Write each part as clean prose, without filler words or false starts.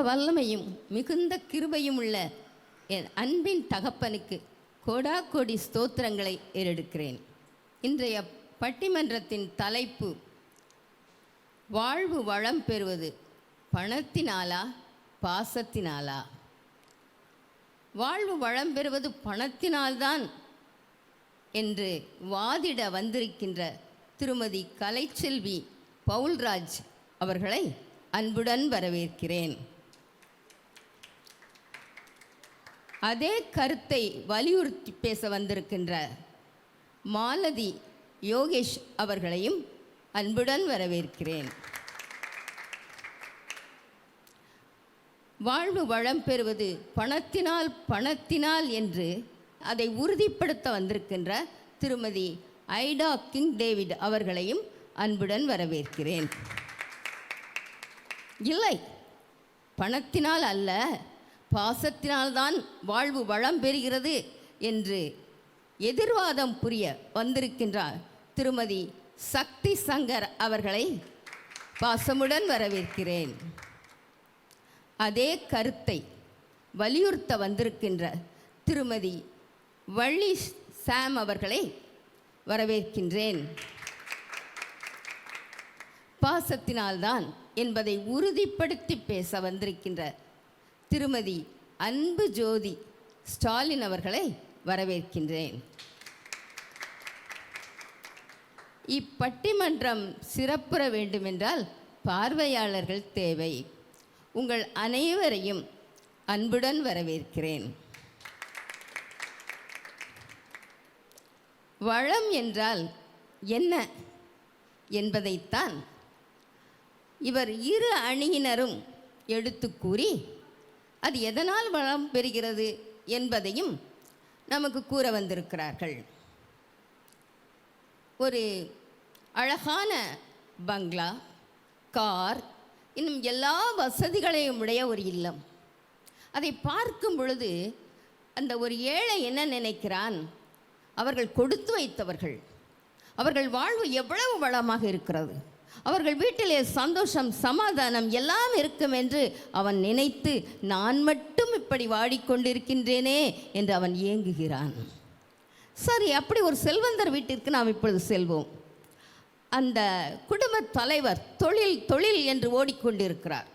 வல்லமையும் மிகுந்த கிருபையும் உள்ள என் அன்பின் தகப்பனுக்கு கோடா கோடி ஸ்தோத்திரங்களை ஏறெடுக்கிறேன். இன்றைய பட்டிமன்றத்தின் தலைப்பு வாழ்வு வளம் பெறுவது பணத்தினாலா பாசத்தினாலா? வாழ்வு வளம் பெறுவது பணத்தினால்தான் என்று வாதிட வந்திருக்கின்ற திருமதி கலைச்செல்வி பவுல்ராஜ் அவர்களை அன்புடன் வரவேற்கிறேன். அதே கருத்தை வலியுறுத்தி பேச வந்திருக்கின்ற மாலதி யோகேஷ் அவர்களையும் அன்புடன் வரவேற்கிறேன். வாழ்வு வளம் பெறுவது பணத்தினால் என்று அதை உறுதிப்படுத்த வந்திருக்கின்ற திருமதி ஐடா கிங் டேவிட் அவர்களையும் அன்புடன் வரவேற்கிறேன். இல்லை, பணத்தினால் அல்ல, பாசத்தினால்தான் வாழ்வு வளம் பெறுகிறது என்று எதிர்வாதம் புரிய வந்திருக்கின்றார் திருமதி சக்தி சங்கர் அவர்களை பாசமுடன் வரவேற்கிறேன். அதே கருத்தை வலியுறுத்த வந்திருக்கின்ற திருமதி வள்ளி சாம் அவர்களை வரவேற்கின்றேன். பாசத்தினால்தான் என்பதை உறுதிப்படுத்தி பேச வந்திருக்கின்ற திருமதி அன்பு ஜோதி ஸ்டாலின் அவர்களை வரவேற்கின்றேன். இப்பட்டிமன்றம் சிறப்புற வேண்டுமென்றால் பார்வையாளர்கள் தேவை. உங்கள் அனைவரையும் அன்புடன் வரவேற்கிறேன். வளம் என்றால் என்ன என்பதைத்தான் இவர் இரு அணியினரும் எடுத்து கூறி அது எதனால் வளம் பெறுகிறது என்பதையும் நமக்கு கூற வந்திருக்கிறார்கள். ஒரு அழகான பங்களா, கார், இன்னும் எல்லா வசதிகளையும் உடைய ஒரு இல்லம். அதை பார்க்கும் பொழுது அந்த ஒரு ஏழை என்ன நினைக்கிறான்? அவர்கள் கொடுத்து வைத்தவர்கள், அவர்கள் வாழ்வு எவ்வளவு வளமாக இருக்கிறது, அவர்கள் வீட்டிலே சந்தோஷம் சமாதானம் எல்லாம் இருக்கும் என்று அவன் நினைத்து நான் மட்டும் இப்படி வாடிக்கொண்டிருக்கின்றேனே என்று அவன் ஏங்குகிறான். சரி, அப்படி ஒரு செல்வந்தர் வீட்டிற்கு நாம் இப்பொழுது செல்வோம். அந்த குடும்ப தலைவர் தொழில் என்று ஓடிக்கொண்டிருக்கிறார்.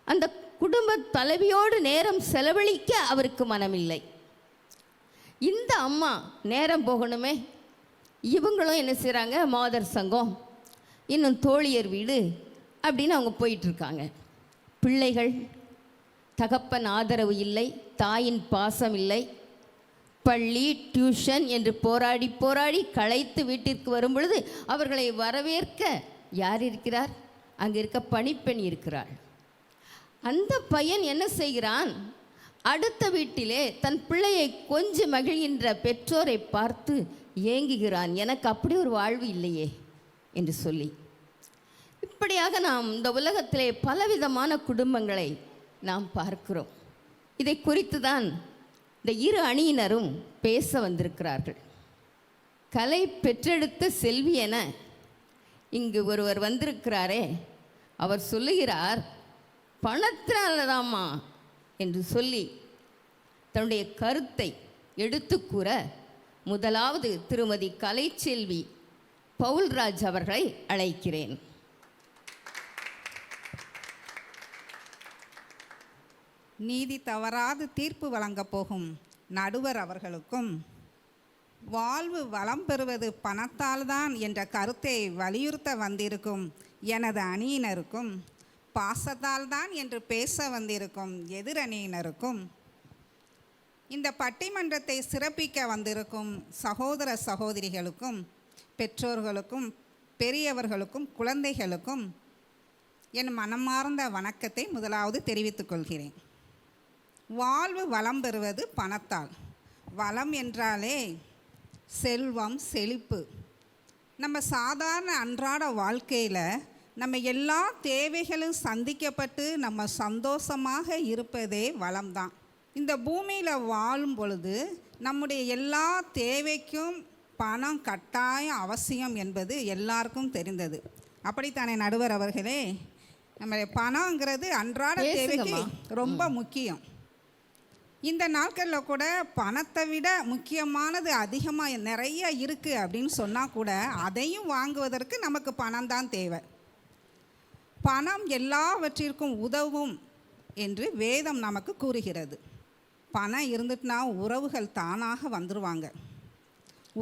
அந்த குடும்ப தலைவியோடு நேரம் செலவழிக்க அவருக்கு மனமில்லை. இந்த அம்மா நேரம் போகணுமே, இவங்களும் என்ன செய்கிறாங்க, மாதர் சங்கம், இன்னும் தோழியர் வீடு அப்படின்னு அவங்க போயிட்டுருக்காங்க. பிள்ளைகள், தகப்பன் ஆதரவு இல்லை, தாயின் பாசம் இல்லை, பள்ளி டியூஷன் என்று போராடி களைத்து வீட்டிற்கு வரும் பொழுது அவர்களை வரவேற்க யார் இருக்கிறார்? அங்கே இருக்க பணிப்பெண் இருக்கிறாள். அந்த பையன் என்ன செய்கிறான்? அடுத்த வீட்டிலே தன் பிள்ளையை கொஞ்சம் மகிழ்கின்ற பெற்றோரை பார்த்து ஏங்குகிறான், எனக்கு அப்படி ஒரு வாழ்வு இல்லையே என்று சொல்லி. இப்படியாக நாம் இந்த உலகத்திலே பலவிதமான குடும்பங்களை நாம் பார்க்கிறோம். இதை குறித்து தான் இந்த இரு அணியினரும் பேச வந்திருக்கிறார்கள். கலை பெற்றெடுத்த செல்வி என இங்கு ஒருவர் வந்திருக்கிறாரே, அவர் சொல்லுகிறார் பணத்தினால்தாம்மா என்று சொல்லி தன்னுடைய கருத்தை எடுத்து கூற முதலாவது திருமதி கலைச்செல்வி பவுல்ராஜ் அவர்களை அழைக்கிறேன். நீதி தவறாது தீர்ப்பு வழங்கப் போகும் நடுவர் அவர்களுக்கும், வாழ்வு வளம் பெறுவது பணத்தால்தான் என்ற கருத்தை வலியுறுத்த வந்திருக்கும் எனது அணியினருக்கும், பாசத்தால்தான் என்று பேச வந்திருக்கும் எதிரணியினருக்கும், இந்த பட்டிமன்றத்தை சிறப்பிக்க வந்திருக்கும் சகோதர சகோதரிகளுக்கும், பெற்றோர்களுக்கும், பெரியவர்களுக்கும், குழந்தைகளுக்கும் என் மனமார்ந்த வணக்கத்தை முதலாவது தெரிவித்துக் கொள்கிறேன். வாழ்வு வளம் பெறுவது பணத்தால். வளம் என்றாலே செல்வம், செழிப்பு. நம்ம சாதாரண அன்றாட வாழ்க்கையில் நம்ம எல்லா தேவைகளும் சந்திக்கப்பட்டு நம்ம சந்தோஷமாக இருப்பதே வளம்தான். இந்த பூமியில் வாழும் பொழுது நம்முடைய எல்லா தேவைக்கும் பணம் கட்டாயம் அவசியம் என்பது எல்லாருக்கும் தெரிந்தது. அப்படித்தானே நடுவர் அவர்களே? நம்ம பணங்கிறது அன்றாட தேவைக்கு பேசுங்கம்மா. ரொம்ப முக்கியம். இந்த நாட்களில் கூட பணத்தை விட முக்கியமானது அதிகமாக நிறைய இருக்குது அப்படின்னு சொன்னால் கூட அதையும் வாங்குவதற்கு நமக்கு பணம் தான் தேவை. பணம் எல்லாவற்றிற்கும் உதவும் என்று வேதம் நமக்கு கூறுகிறது. பணம் இருந்துட்டுனா உறவுகள் தானாக வந்துடுவாங்க.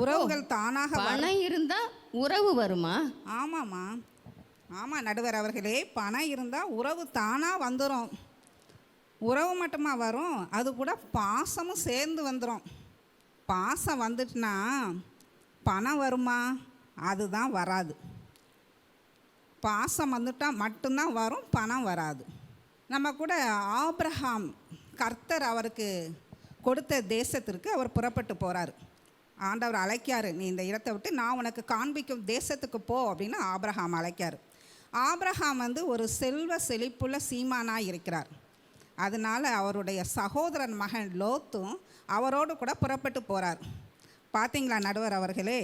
உறவுகள் தானாக பணம் இருந்தா உறவு வருமா? ஆமாம்மா, ஆமாம் நடுவர் அவர்களே, பணம் இருந்தால் உறவு தானாக வந்துடும். உறவு மட்டுமா வரும், அது கூட பாசமும் சேர்ந்து வந்துடும். பாசம் வந்துட்டுனா பணம் வருமா? அதுதான் வராது. பாசம் வந்துட்டால் மட்டும்தான் வரும், பணம் வராது. நம்ம கூட ஆபிரகாம் கர்த்தர் அவருக்கு கொடுத்த தேசத்திற்கு அவர் புறப்பட்டு போகிறார். ஆண்டவர் அழைக்காரு, நீ இந்த இடத்தை விட்டு நான் உனக்கு காண்பிக்கும் தேசத்துக்கு போ அப்படின்னு ஆபிரகாம் அழைக்காரு. ஆபிரகாம் ஒரு செல்வ செழிப்புள்ள சீமானாக இருக்கிறார். அதனால் அவருடைய சகோதரன் மகன் லோத்தும் அவரோடு கூட புறப்பட்டு போகிறார். பார்த்தீங்களா நடுவர் அவர்களே,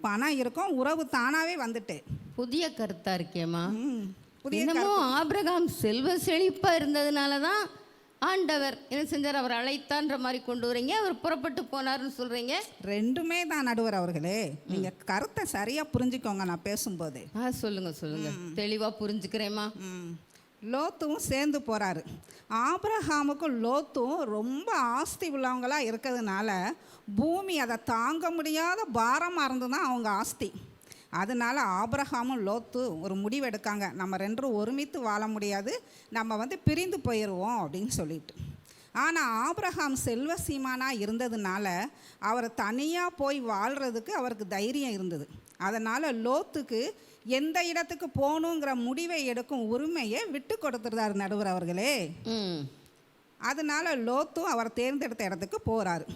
பணம் இருக்கும், உறவு தானாகவே வந்துட்டு. புதிய கருத்தா இருக்கேம்மா. புதிய இன்னமும் ஆபிரகாம் செல்வ செழிப்பா இருந்ததுனால தான் ஆண்டவர் என்ன செஞ்சார், அவர் அழைத்தான்ற மாதிரி கொண்டு வரீங்க, அவர் புறப்பட்டு போனார்னு சொல்றீங்க. ரெண்டுமே தான் நடுவர் அவர்களே. நீங்கள் கருத்தை சரியாக புரிஞ்சுக்கோங்க. நான் பேசும்போது சொல்லுங்க சொல்லுங்க, தெளிவாக புரிஞ்சுக்கிறேம்மா. லோத்தும் சேர்ந்து போகிறாரு. ஆபிரகாமுக்கும் லோத்தும் ரொம்ப ஆஸ்தி உள்ளவங்களாக இருக்கிறதுனால பூமி அதை தாங்க முடியாத பாரமாக இருந்து தான் அவங்க ஆஸ்தி. அதனால் ஆபிரகாமும் லோத்து ஒரு முடிவெடுக்காங்க, நம்ம ரெண்டும் ஒருமித்து வாழ முடியாது, நம்ம பிரிந்து போயிடுவோம் அப்படின்னு சொல்லிட்டு. ஆனால் ஆபிரகாம் செல்வ சீமானாக இருந்ததுனால அவர் தனியாக போய் வாழ்கிறதுக்கு அவருக்கு தைரியம் இருந்தது. அதனால் லோத்துக்கு எந்த இடத்துக்கு போகணுங்கிற முடிவை எடுக்கும் உரிமையை விட்டு கொடுத்துருந்தார் நடுவர் அவர்களே. அதனால் லோத்தும் அவர் தேர்ந்தெடுத்த இடத்துக்கு போகிறாரு.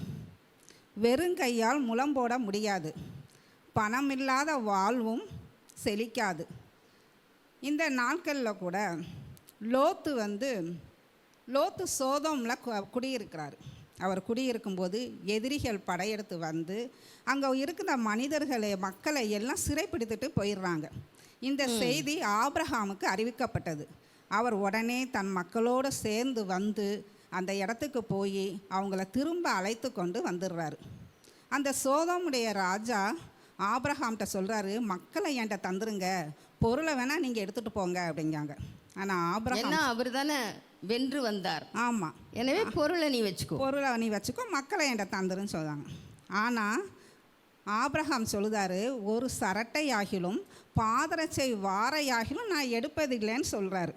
வெறுங்கையால் முலம் போட முடியாது, பணம் இல்லாத வாழ்வும் செழிக்காது. இந்த நாட்களில் கூட லோத்து சோதோமில் குடியிருக்கிறார். அவர் குடியிருக்கும்போது எதிரிகள் படையெடுத்து வந்து அங்கே இருக்கிற மக்களை எல்லாம் சிறைப்பிடித்துட்டு போயிடுறாங்க. இந்த செய்தி ஆபிரகாமுக்கு அறிவிக்கப்பட்டது. அவர் உடனே தன் மக்களோடு சேர்ந்து வந்து அந்த இடத்துக்கு போய் அவங்கள திரும்ப அழைத்து கொண்டு வந்துடுறாரு. அந்த சோதோமுடைய ராஜா ஆபிரகாம்கிட்ட சொல்கிறாரு, மக்களை என்கிட்ட தந்துருங்க, பொருளை வேணால் நீங்கள் எடுத்துகிட்டு போங்க அப்படிங்காங்க. ஆனால் ஆபிரகாம் அவர் தானே வென்று வந்தார். ஆமாம், எனவே பொருளை நீ வச்சுக்கோ, மக்களை என்கிட்ட தந்துருன்னு சொல்கிறாங்க. ஆனால் ஆபிரகாம் சொல்லுதாரு, ஒரு சரட்டையாகிலும் பாதரட்சை வாரையாகிலும் நான் எடுப்பதில்லைன்னு சொல்கிறாரு.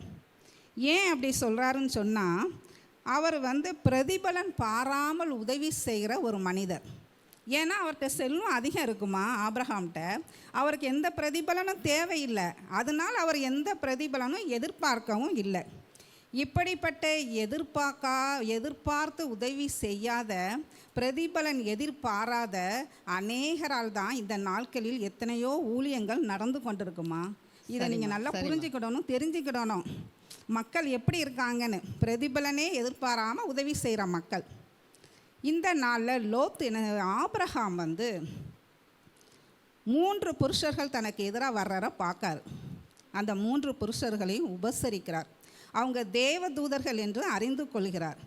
ஏன் அப்படி சொல்கிறாருன்னு சொன்னால், அவர் பிரதிபலன் பாராமல் உதவி செய்கிற ஒரு மனிதர். ஏன்னா அவர்கிட்ட செல்வம் அதிகம் இருக்குமா ஆபிரகாம்கிட்ட, அவருக்கு எந்த பிரதிபலனும் தேவையில்லை. அதனால் அவர் எந்த பிரதிபலனும் எதிர்பார்க்கவும் இல்லை. இப்படிப்பட்ட எதிர்பார்த்து உதவி செய்யாத, பிரதிபலன் எதிர்பாராத அநேகரால் தான் இந்த நாட்களில் எத்தனையோ ஊழியங்கள் நடந்து கொண்டிருக்குமா. இதை நீங்கள் நல்லா புரிஞ்சுக்கிடணும், தெரிஞ்சுக்கிடணும். மக்கள் எப்படி இருக்காங்கன்னு, பிரதிபலனே எதிர்பாராமல் உதவி செய்கிற மக்கள். இந்த நாளில் ஆபிரகாம் 3 புருஷர்கள் தனக்கு எதிராக வர்ற பார்க்கார். அந்த 3 புருஷர்களையும் உபசரிக்கிறார். அவங்க தேவ தூதர்கள் என்று அறிந்து கொள்கிறார்.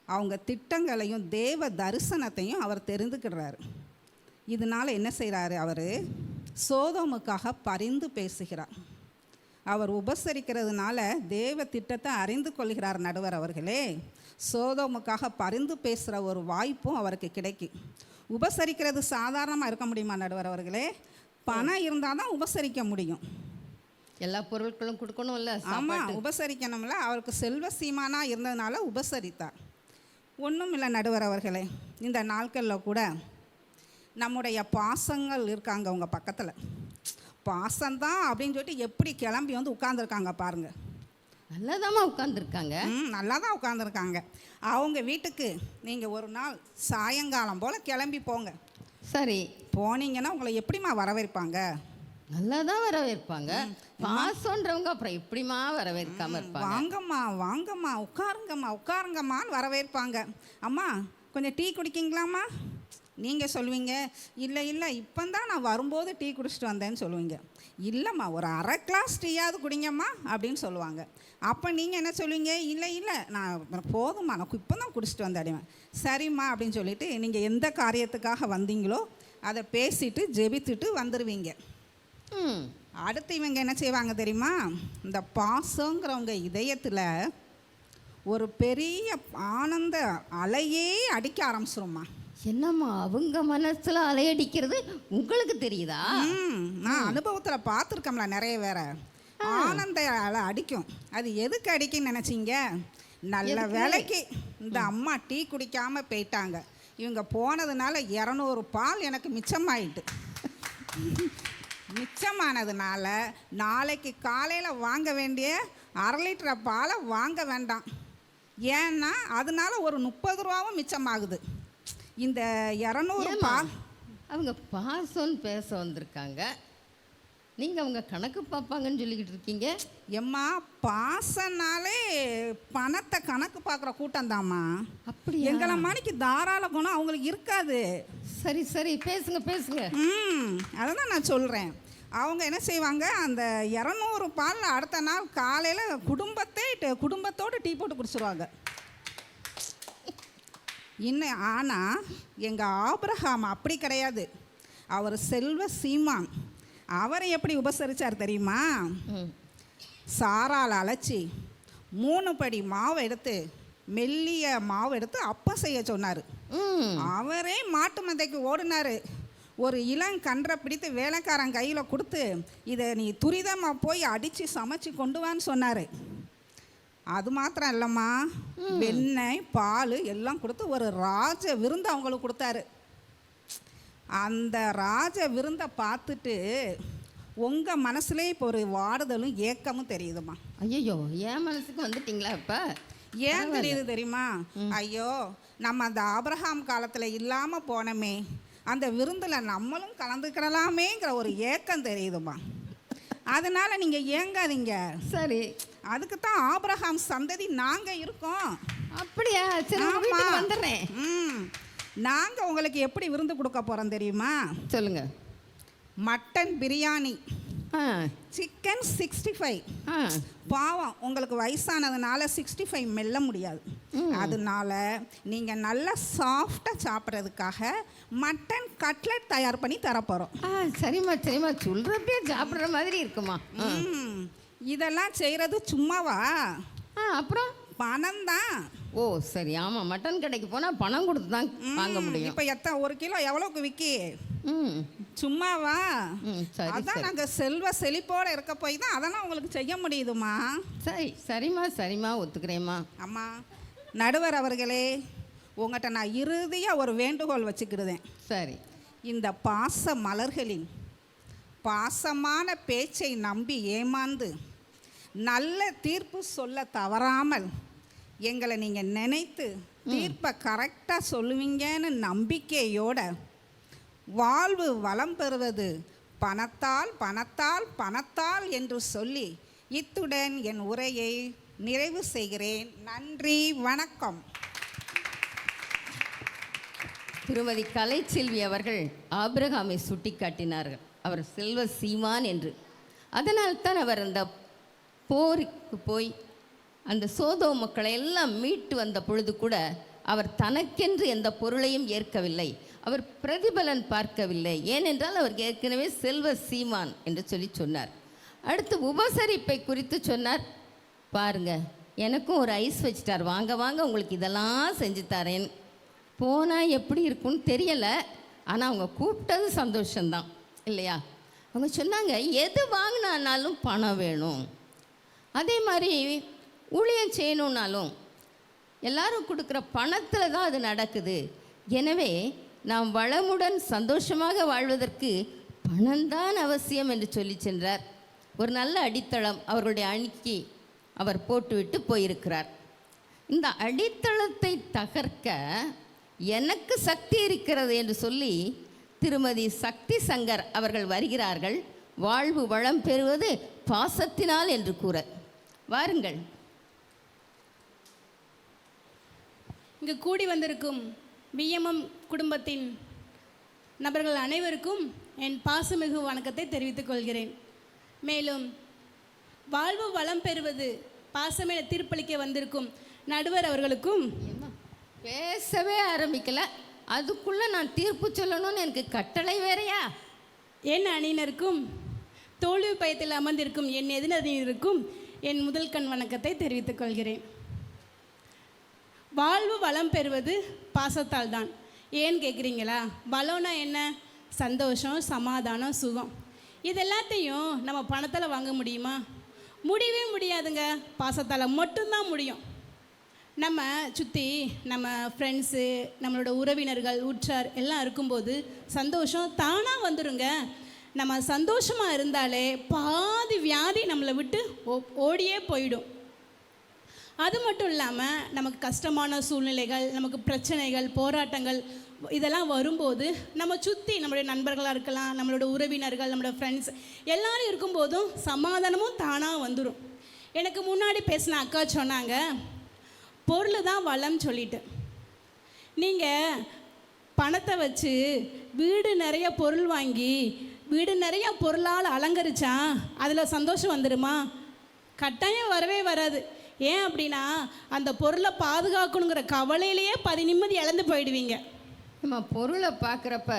அவங்க திட்டங்களையும் தேவ தரிசனத்தையும் அவர் தெரிந்துக்கிறார். இதனால் என்ன செய்கிறாரு, அவர் சோதோமுக்காக பரிந்து பேசுகிறார். அவர் உபசரிக்கிறதுனால தேவ திட்டத்தை அறிந்து கொள்கிறார் நடுவர் அவர்களே. சோதோமுக்காக பரிந்து பேசுகிற ஒரு வாய்ப்பும் அவருக்கு கிடைக்கும். உபசரிக்கிறது சாதாரணமாக இருக்க முடியுமா நடுவர் அவர்களே? பணம் இருந்தால் தான் உபசரிக்க முடியும். எல்லா பொருட்களும் கொடுக்கணும்ல. ஆமாம், உபசரிக்கணும்ல. அவருக்கு செல்வ சீமானாக இருந்ததுனால உபசரித்தார். ஒன்றும் இல்லை நடுவர் அவர்களே, இந்த நாட்களில் கூட நம்முடைய பாசங்கள் இருக்காங்க உங்கள் பக்கத்தில். பாசம்தான் அப்படின்னு சொல்லிட்டு எப்படி கிளம்பி உட்காந்துருக்காங்க பாருங்கள். நல்லாதாம்மா உட்காந்துருக்காங்க. நல்லா தான் உட்காந்துருக்காங்க. அவங்க வீட்டுக்கு நீங்கள் ஒரு நாள் சாயங்காலம் போல் கிளம்பி போங்க. சரி, போனீங்கன்னா உங்களை எப்படிம்மா வரவேற்பாங்க? நல்லா தான் வரவேற்பாங்க. பாசன்றவங்க அப்புறம் எப்படிமா வரவேற்காம இருப்பாங்க? வாங்கம்மா வாங்கம்மா, உட்காருங்கம்மான்னு வரவேற்பாங்க. அம்மா கொஞ்சம் டீ குடிக்கிங்களாம்மா, நீங்கள் சொல்லுவீங்க, இல்லை இல்லை இப்போந்தான் நான் வரும்போது டீ குடிச்சிட்டு வந்தேன்னு சொல்லுவீங்க. இல்லைம்மா ஒரு அரை கிளாஸ் டீயாவது குடிங்கம்மா அப்படின்னு சொல்லுவாங்க. அப்போ நீங்கள் என்ன சொல்லுவீங்க, இல்லை இல்லை நான் போதும்மா நான் இப்போ தான் குடிச்சிட்டு வந்தேன். சரிம்மா அப்படின்னு சொல்லிவிட்டு நீங்கள் எந்த காரியத்துக்காக வந்தீங்களோ அதை பேசிட்டு ஜெபித்துட்டு வந்துடுவீங்க. அடுத்து இவங்க என்ன செய்வாங்க தெரியுமா, இந்த பாசங்கிறவங்க இதயத்தில் ஒரு பெரிய ஆனந்த அலையே அடிக்க ஆரம்பிச்சிரும்மா. என்னம்மா அவங்க மனசில் அலையடிக்கிறது உங்களுக்கு தெரியுதா? நான் அனுபவத்தில் பார்த்துருக்கோம்ல நிறைய வேற. ஆனந்த அலை அடிக்கும். அது எதுக்கு அடிக்குன்னு நினச்சிங்க, நல்ல வேலைக்கு இந்த அம்மா டீ குடிக்காமல் போயிட்டாங்க, இவங்க போனதுனால 200 பால் எனக்கு மிச்சமாயிட்டு. மிச்சமானதுனால நாளைக்கு காலையில் வாங்க வேண்டிய 1/2 லிட்டர் பாலை வாங்க வேண்டாம். ஏன்னா அதனால ஒரு 30 ரூபாவும் மிச்சமாகுது. இந்த 200 பால் அவங்க பாசம்னு பேச வந்திருக்காங்க, நீங்கள் அவங்க கணக்கு பார்ப்பாங்கன்னு சொல்லிக்கிட்டு இருக்கீங்க. எம்மா பாசனாலே பணத்தை கணக்கு பார்க்குற கூட்டம்தாம்மா. அப்படி எங்களை மணிக்கு தாராள குணம் அவங்களுக்கு இருக்காது. சரி சரி பேசுங்க பேசுங்க. அதான் நான் சொல்கிறேன். அவங்க என்ன செய்வாங்க, அந்த 200 பாலில் அடுத்த நாள் காலையில் குடும்பத்தோடு டீ போட்டு குடிச்சிருவாங்க. இன்னும் ஆனால் எங்கள் ஆபிரகாம் அப்படி கிடையாது. அவர் செல்வ சீமான். அவரை எப்படி உபசரித்தார் தெரியுமா, சாரால் அழைச்சி 3 படி மாவு எடுத்து மெல்லிய மாவு எடுத்து அப்பம் செய்ய சொன்னார். அவரே மாட்டு மந்தைக்கு ஓடினார். ஒரு இளங்கன்றை பிடித்து வேலைக்காரன் கையில் கொடுத்து இதை நீ துரிதமாக போய் அடித்து சமைச்சு கொண்டு வான்னு சொன்னார். அது மாத்திரம் இல்லைம்மா, வெண்ணெய் பால் எல்லாம் கொடுத்து ஒரு ராஜ விருந்து அவங்களுக்கு கொடுத்தாரு. அந்த ராஜ விருந்தை பார்த்துட்டு உங்கள் மனசுலே இப்போ ஒரு வாடுதலும் ஏக்கமும் தெரியுதுமா. ஐயோ என் மனசுக்கு வந்துட்டிங்களா? இப்போ ஏன் தெரியுது தெரியுமா, ஐயோ நம்ம அந்த ஆபிரகாம் காலத்தில் இல்லாமல் போனோமே, அந்த விருந்தில் நம்மளும் கலந்துக்கிடலாமேங்கிற ஒரு ஏக்கம் தெரியுதுமா. அதனால நீங்கள் ஏங்காதீங்க. சரி, அதுக்கு தான் ஆபிரகாம் சந்ததி நாங்கள் இருக்கோம். அப்படியா? சரி வந்துடுறேன். நாங்கள் உங்களுக்கு எப்படி விருந்து கொடுக்க போகிறோம் தெரியுமா? சொல்லுங்க. Mutton biryani, chicken 65. பாவம் உங்களுக்கு வயசானதுனால 65 மெல்ல முடியாது. அதனால நீங்கள் நல்லா சாஃப்டாக சாப்பிட்றதுக்காக மட்டன் கட்லெட் தயார் பண்ணி தரப்போகிறோம். சரிம்மா சரிம்மா, சொல்கிறப்பே சாப்பிட்ற மாதிரி இருக்குமா? இதெல்லாம் செய்கிறது சும்மாவா? அப்புறம் பணம் தான். ஓ சரி, ஆமாம், மட்டன் கடைக்கு போனால் பணம் கொடுத்து தான் வாங்க முடியும். இப்போ 1 கிலோ எவ்வளோக்கு விற்கி? சும்மாவா? அதான் நாங்கள் செல்வ செழிப்போடு இருக்க போய் தான் அதெல்லாம் உங்களுக்கு செய்ய முடியுதுமா. சரி சரிம்மா சரிம்மா, ஒத்துக்கிறேம்மா. அம்மா நடுவர் அவர்களே, உங்கள்கிட்ட நான் இறுதியாக ஒரு வேண்டுகோள் வச்சுக்கிடுதேன். சரி, இந்த பாச மலர்களின் பாசமான பேச்சை நம்பி ஏமாந்து நல்ல தீர்ப்பு சொல்ல தவறாமல் எங்களை நீங்கள் நினைத்து தீர்ப்பை கரெக்டாக சொல்லுவீங்கன்னு நம்பிக்கையோட வாழ்வு வளம் பெறுவது பணத்தால் பணத்தால் பணத்தால் என்று சொல்லி இத்துடன் என் உரையை நிறைவு செய்கிறேன். நன்றி, வணக்கம். திருமதி கலைச்செல்வி அவர்கள் ஆபிரகாமை சுட்டி காட்டினார்கள். அவர் செல்வ சீமான் என்று. அதனால்தான் அவர் அந்த போருக்கு போய் அந்த சோதோ மக்களை எல்லாம் மீட்டு வந்த பொழுது கூட அவர் தனக்கென்று எந்த பொருளையும் ஏற்கவில்லை. அவர் பிரதிபலன் பார்க்கவில்லை. ஏனென்றால் அவர் ஏற்கனவே செல்வ சீமான் என்று சொல்லி சொன்னார். அடுத்து உபசரிப்பை குறித்து சொன்னார். பாருங்க, எனக்கும் ஒரு ஐஸ் வச்சுட்டார், வாங்க வாங்க உங்களுக்கு இதெல்லாம் செஞ்சு தரேன். போனால் எப்படி இருக்குன்னு தெரியலை, ஆனால் அவங்க கூப்பிட்டது சந்தோஷந்தான் இல்லையா? அவங்க சொன்னாங்க, எது வாங்கினாலும் பணம் வேணும். அதே மாதிரி ஊழியம் செய்யணுன்னாலும் எல்லாரும் கொடுக்குற பணத்தில் தான் அது நடக்குது. எனவே நாம் வளமுடன் சந்தோஷமாக வாழ்வதற்கு பணம்தான் அவசியம் என்று சொல்லி சென்றார். ஒரு நல்ல அடித்தளம் அவர்களுடைய அணிக்கு அவர் போட்டுவிட்டு போயிருக்கிறார். இந்த அடித்தளத்தை தகர்க்க எனக்கு சக்தி இருக்கிறது என்று சொல்லி திருமதி சக்தி சங்கர் அவர்கள் வருகிறார்கள். வாழ்வு வளம் பெறுவது பாசத்தினால் என்று கூற வாருங்கள். இங்கு கூடி வந்திருக்கும் பிஎம்எம் குடும்பத்தின் நபர்கள் அனைவருக்கும் என் பாசமிகு வணக்கத்தை தெரிவித்துக் கொள்கிறேன். மேலும் வாழ்வு வளம் பெறுவது பாசமே தீர்ப்பளிக்க வந்திருக்கும் நடுவர் அவர்களுக்கும் பேசவே ஆரம்பிக்கல, அதுக்குள்ள நான் தீர்ப்பு சொல்லணும்னு எனக்கு கட்டளை வேறையா? என் அணியினருக்கும் தோல்வி பயத்தில் அமர்ந்திருக்கும் என் எதிரணியினருக்கும் என் முதல் கண் வணக்கத்தை தெரிவித்துக் கொள்கிறேன். வாழ்வு வளம் பெறுவது பாசத்தால் தான். ஏன்னு கேட்குறீங்களா? வளம்னா என்ன? சந்தோஷம், சமாதானம், சுகம். இது எல்லாத்தையும் நம்ம பணத்தால் வாங்க முடியுமா? முடியவே முடியாதுங்க. பாசத்தால் மட்டும்தான் முடியும். நம்ம சுற்றி நம்ம ஃப்ரெண்ட்ஸு, நம்மளோட உறவினர்கள், உற்றார் எல்லாம் இருக்கும்போது சந்தோஷம் தானாக வந்துடுங்க. நம்ம சந்தோஷமாக இருந்தாலே பாதி வியாதி நம்மளை விட்டு ஓடியே போயிடும். அது மட்டும் இல்லாமல் நமக்கு கஷ்டமான சூழ்நிலைகள், நமக்கு பிரச்சனைகள், போராட்டங்கள் இதெல்லாம் வரும்போது நம்ம சுற்றி நம்மளுடைய நண்பர்களாக இருக்கலாம், நம்மளோட உறவினர்கள், நம்மளோட ஃப்ரெண்ட்ஸ் எல்லோரும் இருக்கும்போதும் சமாதானமும் தானாக வந்துடும். எனக்கு முன்னாடி பேசின அக்கா சொன்னாங்க, பொருள் தான் வளம் சொல்லிட்டு. நீங்கள் பணத்தை வச்சு வீடு நிறைய பொருள் வாங்கி வீடு நிறைய பொருளால் அலங்கரிச்சா அதில் சந்தோஷம் வந்துடுமா? கட்டாயம் வரவே வராது. ஏன் அப்படின்னா அந்த பொருளை பாதுகாக்கணுங்கிற கவலையிலேயே நிம்மதி இழந்து போயிடுவீங்க. நம்ம பொருளை பார்க்குறப்ப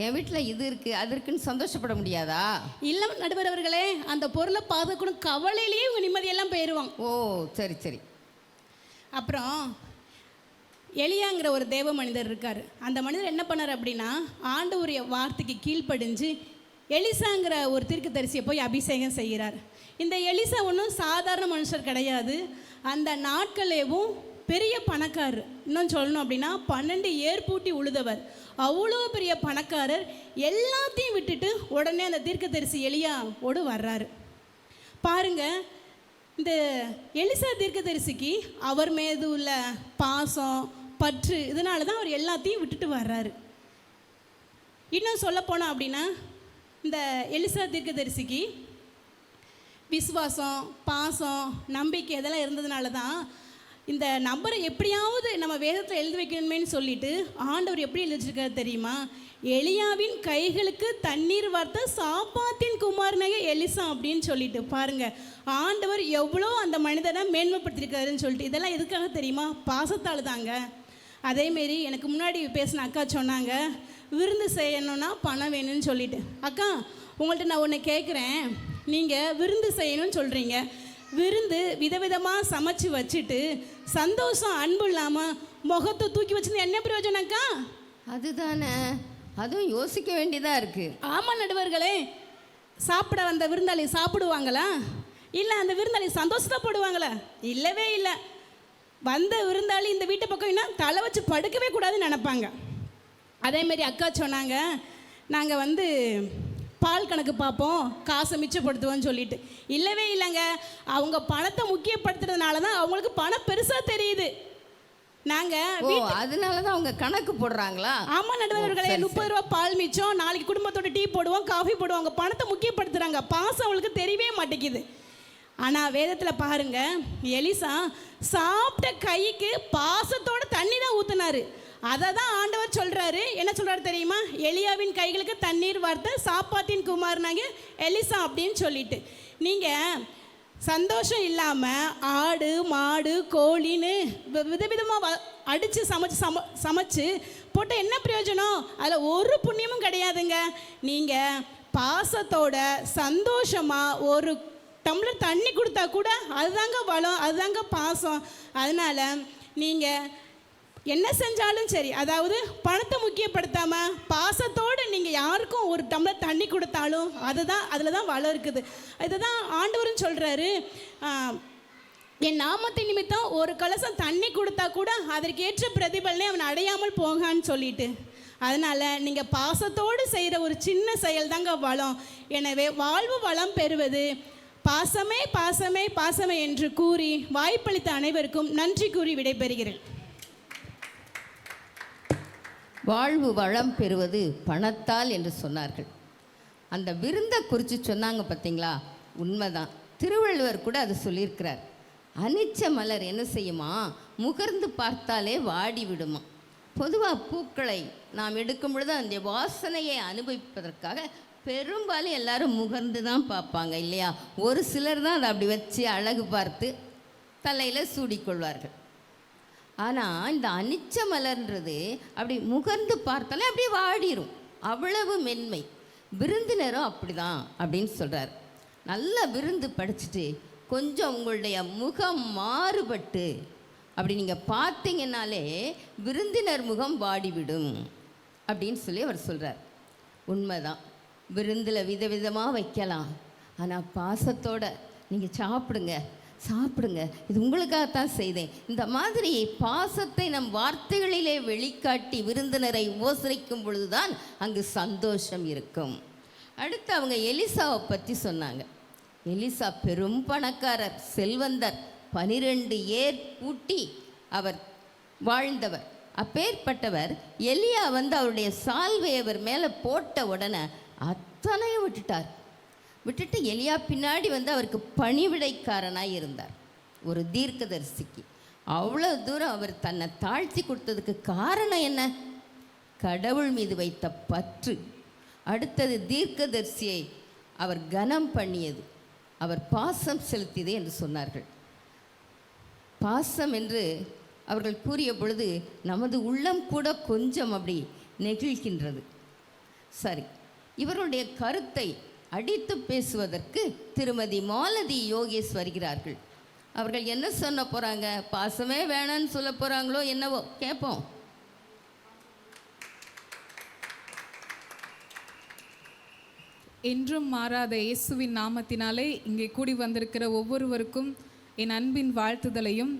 என் வீட்டில் இது இருக்குது அது இருக்குன்னு சந்தோஷப்பட முடியாதா? இல்லை நடுவர் அவர்களே, அந்த பொருளை பாதுகாக்கணும் கவலையிலேயே உங்கள் நிம்மதியெல்லாம் போயிடுவாங்க. ஓ சரி சரி. அப்புறம் எலியாங்கிற ஒரு தேவ மனிதர் இருக்கார். அந்த மனிதர் என்ன பண்ணார் அப்படின்னா, ஆண்டவருடைய வார்த்தைக்கு கீழ்ப்படிஞ்சு எலிசாங்கிற ஒரு தீர்க்கதரிசியை போய் அபிஷேகம் செய்கிறார். இந்த எலிசா ஒன்றும் சாதாரண மனுஷர் கிடையாது. அந்த நாட்களேவும் பெரிய பணக்காரர். இன்னும் சொல்லணும் அப்படின்னா 12 ஏர்பூட்டி உழுதவர். அவ்வளோ பெரிய பணக்காரர். எல்லாத்தையும் விட்டுட்டு உடனே அந்த தீர்க்கதரிசி எலியாவோடு வர்றாரு. பாருங்க, இந்த எலிசா தீர்க்கதரிசிக்கு அவர் மீது உள்ள பாசம், பற்று, இதனால தான் அவர் எல்லாத்தையும் விட்டுட்டு வர்றாரு. இன்னும் சொல்லப்போனோம் அப்படின்னா, இந்த எலிசா தீர்க்கதரிசிக்கு விசுவாசம், பாசம், நம்பிக்கை இதெல்லாம் இருந்ததுனால தான் இந்த நம்பரை எப்படியாவது நம்ம வேதத்தில் எழுதி வைக்கணுமேனு சொல்லிட்டு ஆண்டவர் எப்படி எழுதி வச்சிருக்காரு தெரியுமா? எலியாவின் கைகளுக்கு தண்ணீர் வார்த்த சாப்பாத்தின் குமாரனாக எலிசா அப்படின்னு சொல்லிட்டு. பாருங்க, ஆண்டவர் எவ்வளோ அந்த மனிதனை மேன்மைப்படுத்திருக்காருன்னு சொல்லிட்டு. இதெல்லாம் எதுக்காக தெரியுமா? பாசத்தால் தாங்க. அதேமாரி எனக்கு முன்னாடி பேசின அக்கா சொன்னாங்க, விருந்து செய்யணும்னா பணம் வேணும்னு சொல்லிட்டு. அக்கா, உங்கள்கிட்ட நான் ஒன்று கேட்குறேன். நீங்கள் விருந்து செய்யணும்னு சொல்கிறீங்க, விருந்து விதவிதமாக சமைச்சு வச்சுட்டு சந்தோஷம், அன்பு இல்லாமல் முகத்தை தூக்கி வச்சுருந்து என்ன பிரயோஜனம் அக்கா? அதுதானே, அதுவும் யோசிக்க வேண்டியதாக இருக்குது. ஆமாம் நடுவர்களே, சாப்பிட வந்த விருந்தாளி சாப்பிடுவாங்களா? இல்லை அந்த விருந்தாளி சந்தோஷத்தைப்படுவாங்களா? இல்லவே இல்லை. வந்த விருந்தாளி இந்த வீட்டு பக்கம் என்ன தலை வச்சு படுக்கவே கூடாதுன்னு நினைப்பாங்க. அதேமாரி அக்கா சொன்னாங்க, நாங்கள் பால் கணக்கு பார்ப்போம், காசை மிச்சப்படுத்துவோன்னு சொல்லிட்டு. இல்லவே இல்லைங்க, அவங்க பணத்தை முக்கியப்படுத்துறதுனால தான் அவங்களுக்கு பணம் பெருசாக தெரியுது. அதனால தான் அவங்க கணக்கு போடுறாங்களா? ஆமாம் நடுவர்களே, 30 ரூபா பால் மிச்சம், நாளைக்கு குடும்பத்தோட டீ போடுவோம், காஃபி போடுவோம். அவங்க பணத்தை முக்கியப்படுத்துகிறாங்க, பாசம் அவங்களுக்கு தெரியவே மாட்டேங்குது. ஆனால் வேதத்தில் பாருங்க, எலிசா சாப்பிட்ட கைக்கு பாசத்தோட தண்ணி தான் ஊற்றினாரு. அதை தான் ஆண்டவர் சொல்கிறாரு. என்ன சொல்கிறாரு தெரியுமா? எலியாவின் கைகளுக்கு தண்ணீர் வார்த்த சாப்பாத்தின் குமாரனாக எலிசா அப்படின்னு சொல்லிட்டு. நீங்கள் சந்தோஷம் இல்லாமல் ஆடு, மாடு, கோழின்னு விதவிதமாக அடித்து சமைச்சு போட்ட என்ன பிரயோஜனம்? அதில் ஒரு புண்ணியமும் கிடையாதுங்க. நீங்கள் பாசத்தோட சந்தோஷமாக ஒரு டம்ளர் தண்ணி கொடுத்தா கூட அதுதாங்க வளம், அதுதாங்க பாசம். அதனால் நீங்கள் என்ன செஞ்சாலும் சரி, அதாவது பணத்தை முக்கியப்படுத்தாமல் பாசத்தோடு நீங்கள் யாருக்கும் ஒரு டம்ளர் தண்ணி கொடுத்தாலும் அதுதான், அதில் தான் வளம் இருக்குது. இதுதான் ஆண்டவரும் சொல்கிறாரு, என் நாமத்தை நிமித்தம் ஒரு கலசம் தண்ணி கொடுத்தா கூட அதற்கேற்ற பிரதிபலனை அவன் அடையாமல் போகான்னு சொல்லிட்டு. அதனால் நீங்கள் பாசத்தோடு செய்கிற ஒரு சின்ன செயல் தாங்க வளம். எனவே வாழ்வு வளம் பெறுவது பாசமே பாசமே பாசமே என்று கூறி வாய்ப்பளித்த அனைவருக்கும் நன்றி கூறி விடைபெறுகிறேன். வாழ்வு வளம் பெறுவது பணத்தால் என்று சொன்னார்கள். அந்த விருந்தை குறித்து சொன்னாங்க பார்த்தீங்களா? உண்மைதான். திருவள்ளுவர் கூட அது சொல்லியிருக்கிறார். அனிச்ச மலர் என்ன செய்யுமா? முகர்ந்து பார்த்தாலே வாடி விடுமா. பொதுவாக பூக்களை நாம் எடுக்கும் பொழுது அந்த வாசனையை அனுபவிப்பதற்காக பெரும்பாலும் எல்லாரும் முகர்ந்து தான் பார்ப்பாங்க இல்லையா? ஒரு சிலர் தான் அதை அப்படி வச்சு அழகு பார்த்து தலையில் சூடிக்கொள்வார்கள். ஆனால் இந்த அனிச்ச மலர்ன்றது அப்படி முகர்ந்து பார்த்தாலே அப்படியே வாடிரும், அவ்வளவு மென்மை. விருந்தினரும் அப்படி தான் அப்படின்னு சொல்கிறார். நல்ல விருந்து படிச்சுட்டு கொஞ்சம் உங்களுடைய முகம் மாறுபட்டு அப்படி நீங்கள் பார்த்தீங்கன்னாலே விருந்தினர் முகம் வாடிவிடும் அப்படின்னு சொல்லி அவர் சொல்கிறார். உண்மைதான், விருந்தில் விதவிதமாக வைக்கலாம், ஆனால் பாசத்தோட நீங்கள் சாப்பிடுங்க சாப்பிடுங்க, இது உங்களுக்காகத்தான் செய்தேன், இந்த மாதிரி பாசத்தை நம் வார்த்தைகளிலே வெளிக்காட்டி விருந்தினரை உபசரிக்கும் பொழுதுதான் அங்கு சந்தோஷம் இருக்கும். அடுத்து அவங்க எலிசாவை பற்றி சொன்னாங்க. எலிசா பெரும் பணக்காரர், செல்வந்தர், 12 ஏர் பூட்டி அவர் வாழ்ந்தவர். அப்பேற்பட்டவர் எலியா அவருடைய சால்வை அவர் மேலே போட்ட உடனே அத்தனையும் விட்டுட்டு எலியா பின்னாடி அவருக்கு பணிவிடைக்காரனாக இருந்தார். ஒரு தீர்க்கதரிசிக்கு அவ்வளோ தூரம் அவர் தன்னை தாழ்த்தி கொடுத்ததுக்கு காரணம் என்ன? கடவுள் மீது வைத்த பற்று. அடுத்தது தீர்க்கதரிசியை அவர் கனம் பண்ணியது, அவர் பாசம் செலுத்தியது என்று சொன்னார்கள். பாசம் என்று அவர்கள் கூறிய பொழுது நமது உள்ளம் கூட கொஞ்சம் அப்படி நெகிழ்கின்றது. சரி, இவருடைய கருத்தை அடித்து பேசுவதற்கு திருமதி மாலதி யோகேஷ் வருகிறார்கள். அவர்கள் என்ன சொல்ல போகிறாங்க? பாசமே வேணான்னு சொல்ல போகிறாங்களோ என்னவோ கேட்போம். என்றும் மாறாத இயேசுவின் நாமத்தினாலே இங்கே கூடி வந்திருக்கிற ஒவ்வொருவருக்கும் என் அன்பின் வாழ்த்துதலையும்,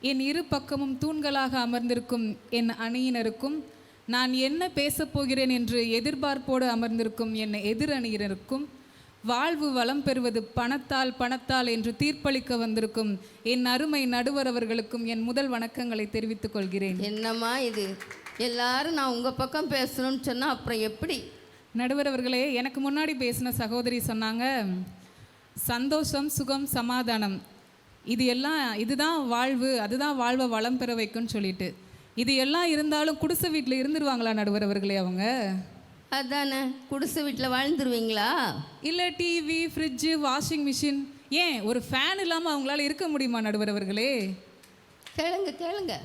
என் இரு பக்கமும் தூண்களாக அமர்ந்திருக்கும் என் அணியினருக்கும், நான் என்ன பேசப் போகிறேன் என்று எதிர்பார்ப்போடு அமர்ந்திருக்கும் என் எதிர் அணியினருக்கும், வாழ்வு வளம் பெறுவது பணத்தால் என்று தீர்ப்பளிக்க வந்திருக்கும் என் அருமை நடுவர் அவர்களுக்கும் என் முதல் வணக்கங்களை தெரிவித்துக் கொள்கிறேன். என்னம்மா இது, எல்லாரும் நான் உங்கள் பக்கம் பேசணும்னு சொன்னால் அப்புறம் எப்படி? நடுவர் அவர்களே, எனக்கு முன்னாடி பேசின சகோதரி சொன்னாங்க, சந்தோஷம், சுகம், சமாதானம், இதுதான் வாழ்வு, அதுதான் வாழ்வை வளம் பெற வைக்கும்னு சொல்லிட்டு, இது எல்லாம் இருந்தாலும் குடிசை வீட்டில் இருந்துருவாங்களா நடுவர் அவர்களே? அவங்க அதானே, குடிசை வீட்டில் வாழ்ந்துருவீங்களா? இல்லை டிவி, ஃப்ரிட்ஜு, வாஷிங் மிஷின், ஏன் ஒரு ஃபேன் இல்லாமல் அவங்களால இருக்க முடியுமா நடுவர் அவர்களே? கேளுங்க.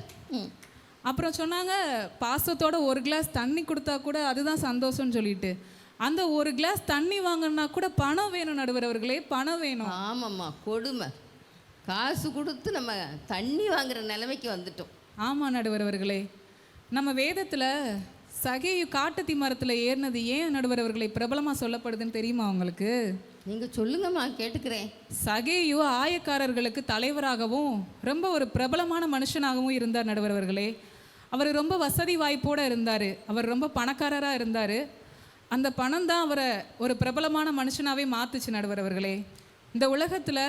அப்புறம் சொன்னாங்க, பாசத்தோட ஒரு கிளாஸ் தண்ணி கொடுத்தா கூட அதுதான் சந்தோஷம்னு சொல்லிட்டு, அந்த ஒரு கிளாஸ் தண்ணி வாங்கினா கூட பணம் வேணும் நடுவர் அவர்களே, பணம் வேணும். ஆமாம்மா, கொடுமை. காசு கொடுத்து நம்ம தண்ணி வாங்குற நிலைமைக்கு வந்துட்டோம். ஆமாம் நடுவர் அவர்களே, நம்ம வேதத்தில் சகேயு காட்டுத்தி மரத்தில் ஏறினது ஏன் நடுவர் அவர்களை பிரபலமாக சொல்லப்படுதுன்னு தெரியுமா உங்களுக்கு? நீங்கள் சொல்லுங்கம்மா, கேட்டுக்கிறேன். சகேயு ஆயக்காரர்களுக்கு தலைவராகவும் ரொம்ப ஒரு பிரபலமான மனுஷனாகவும் இருந்தார் நடுவர் அவர்களே. அவர் ரொம்ப வசதி வாய்ப்போடு இருந்தார், அவர் ரொம்ப பணக்காரராக இருந்தார். அந்த பணம் தான் அவரை ஒரு பிரபலமான மனுஷனாகவே மாற்றுச்சு நடுவர் அவர்களே. இந்த உலகத்தில்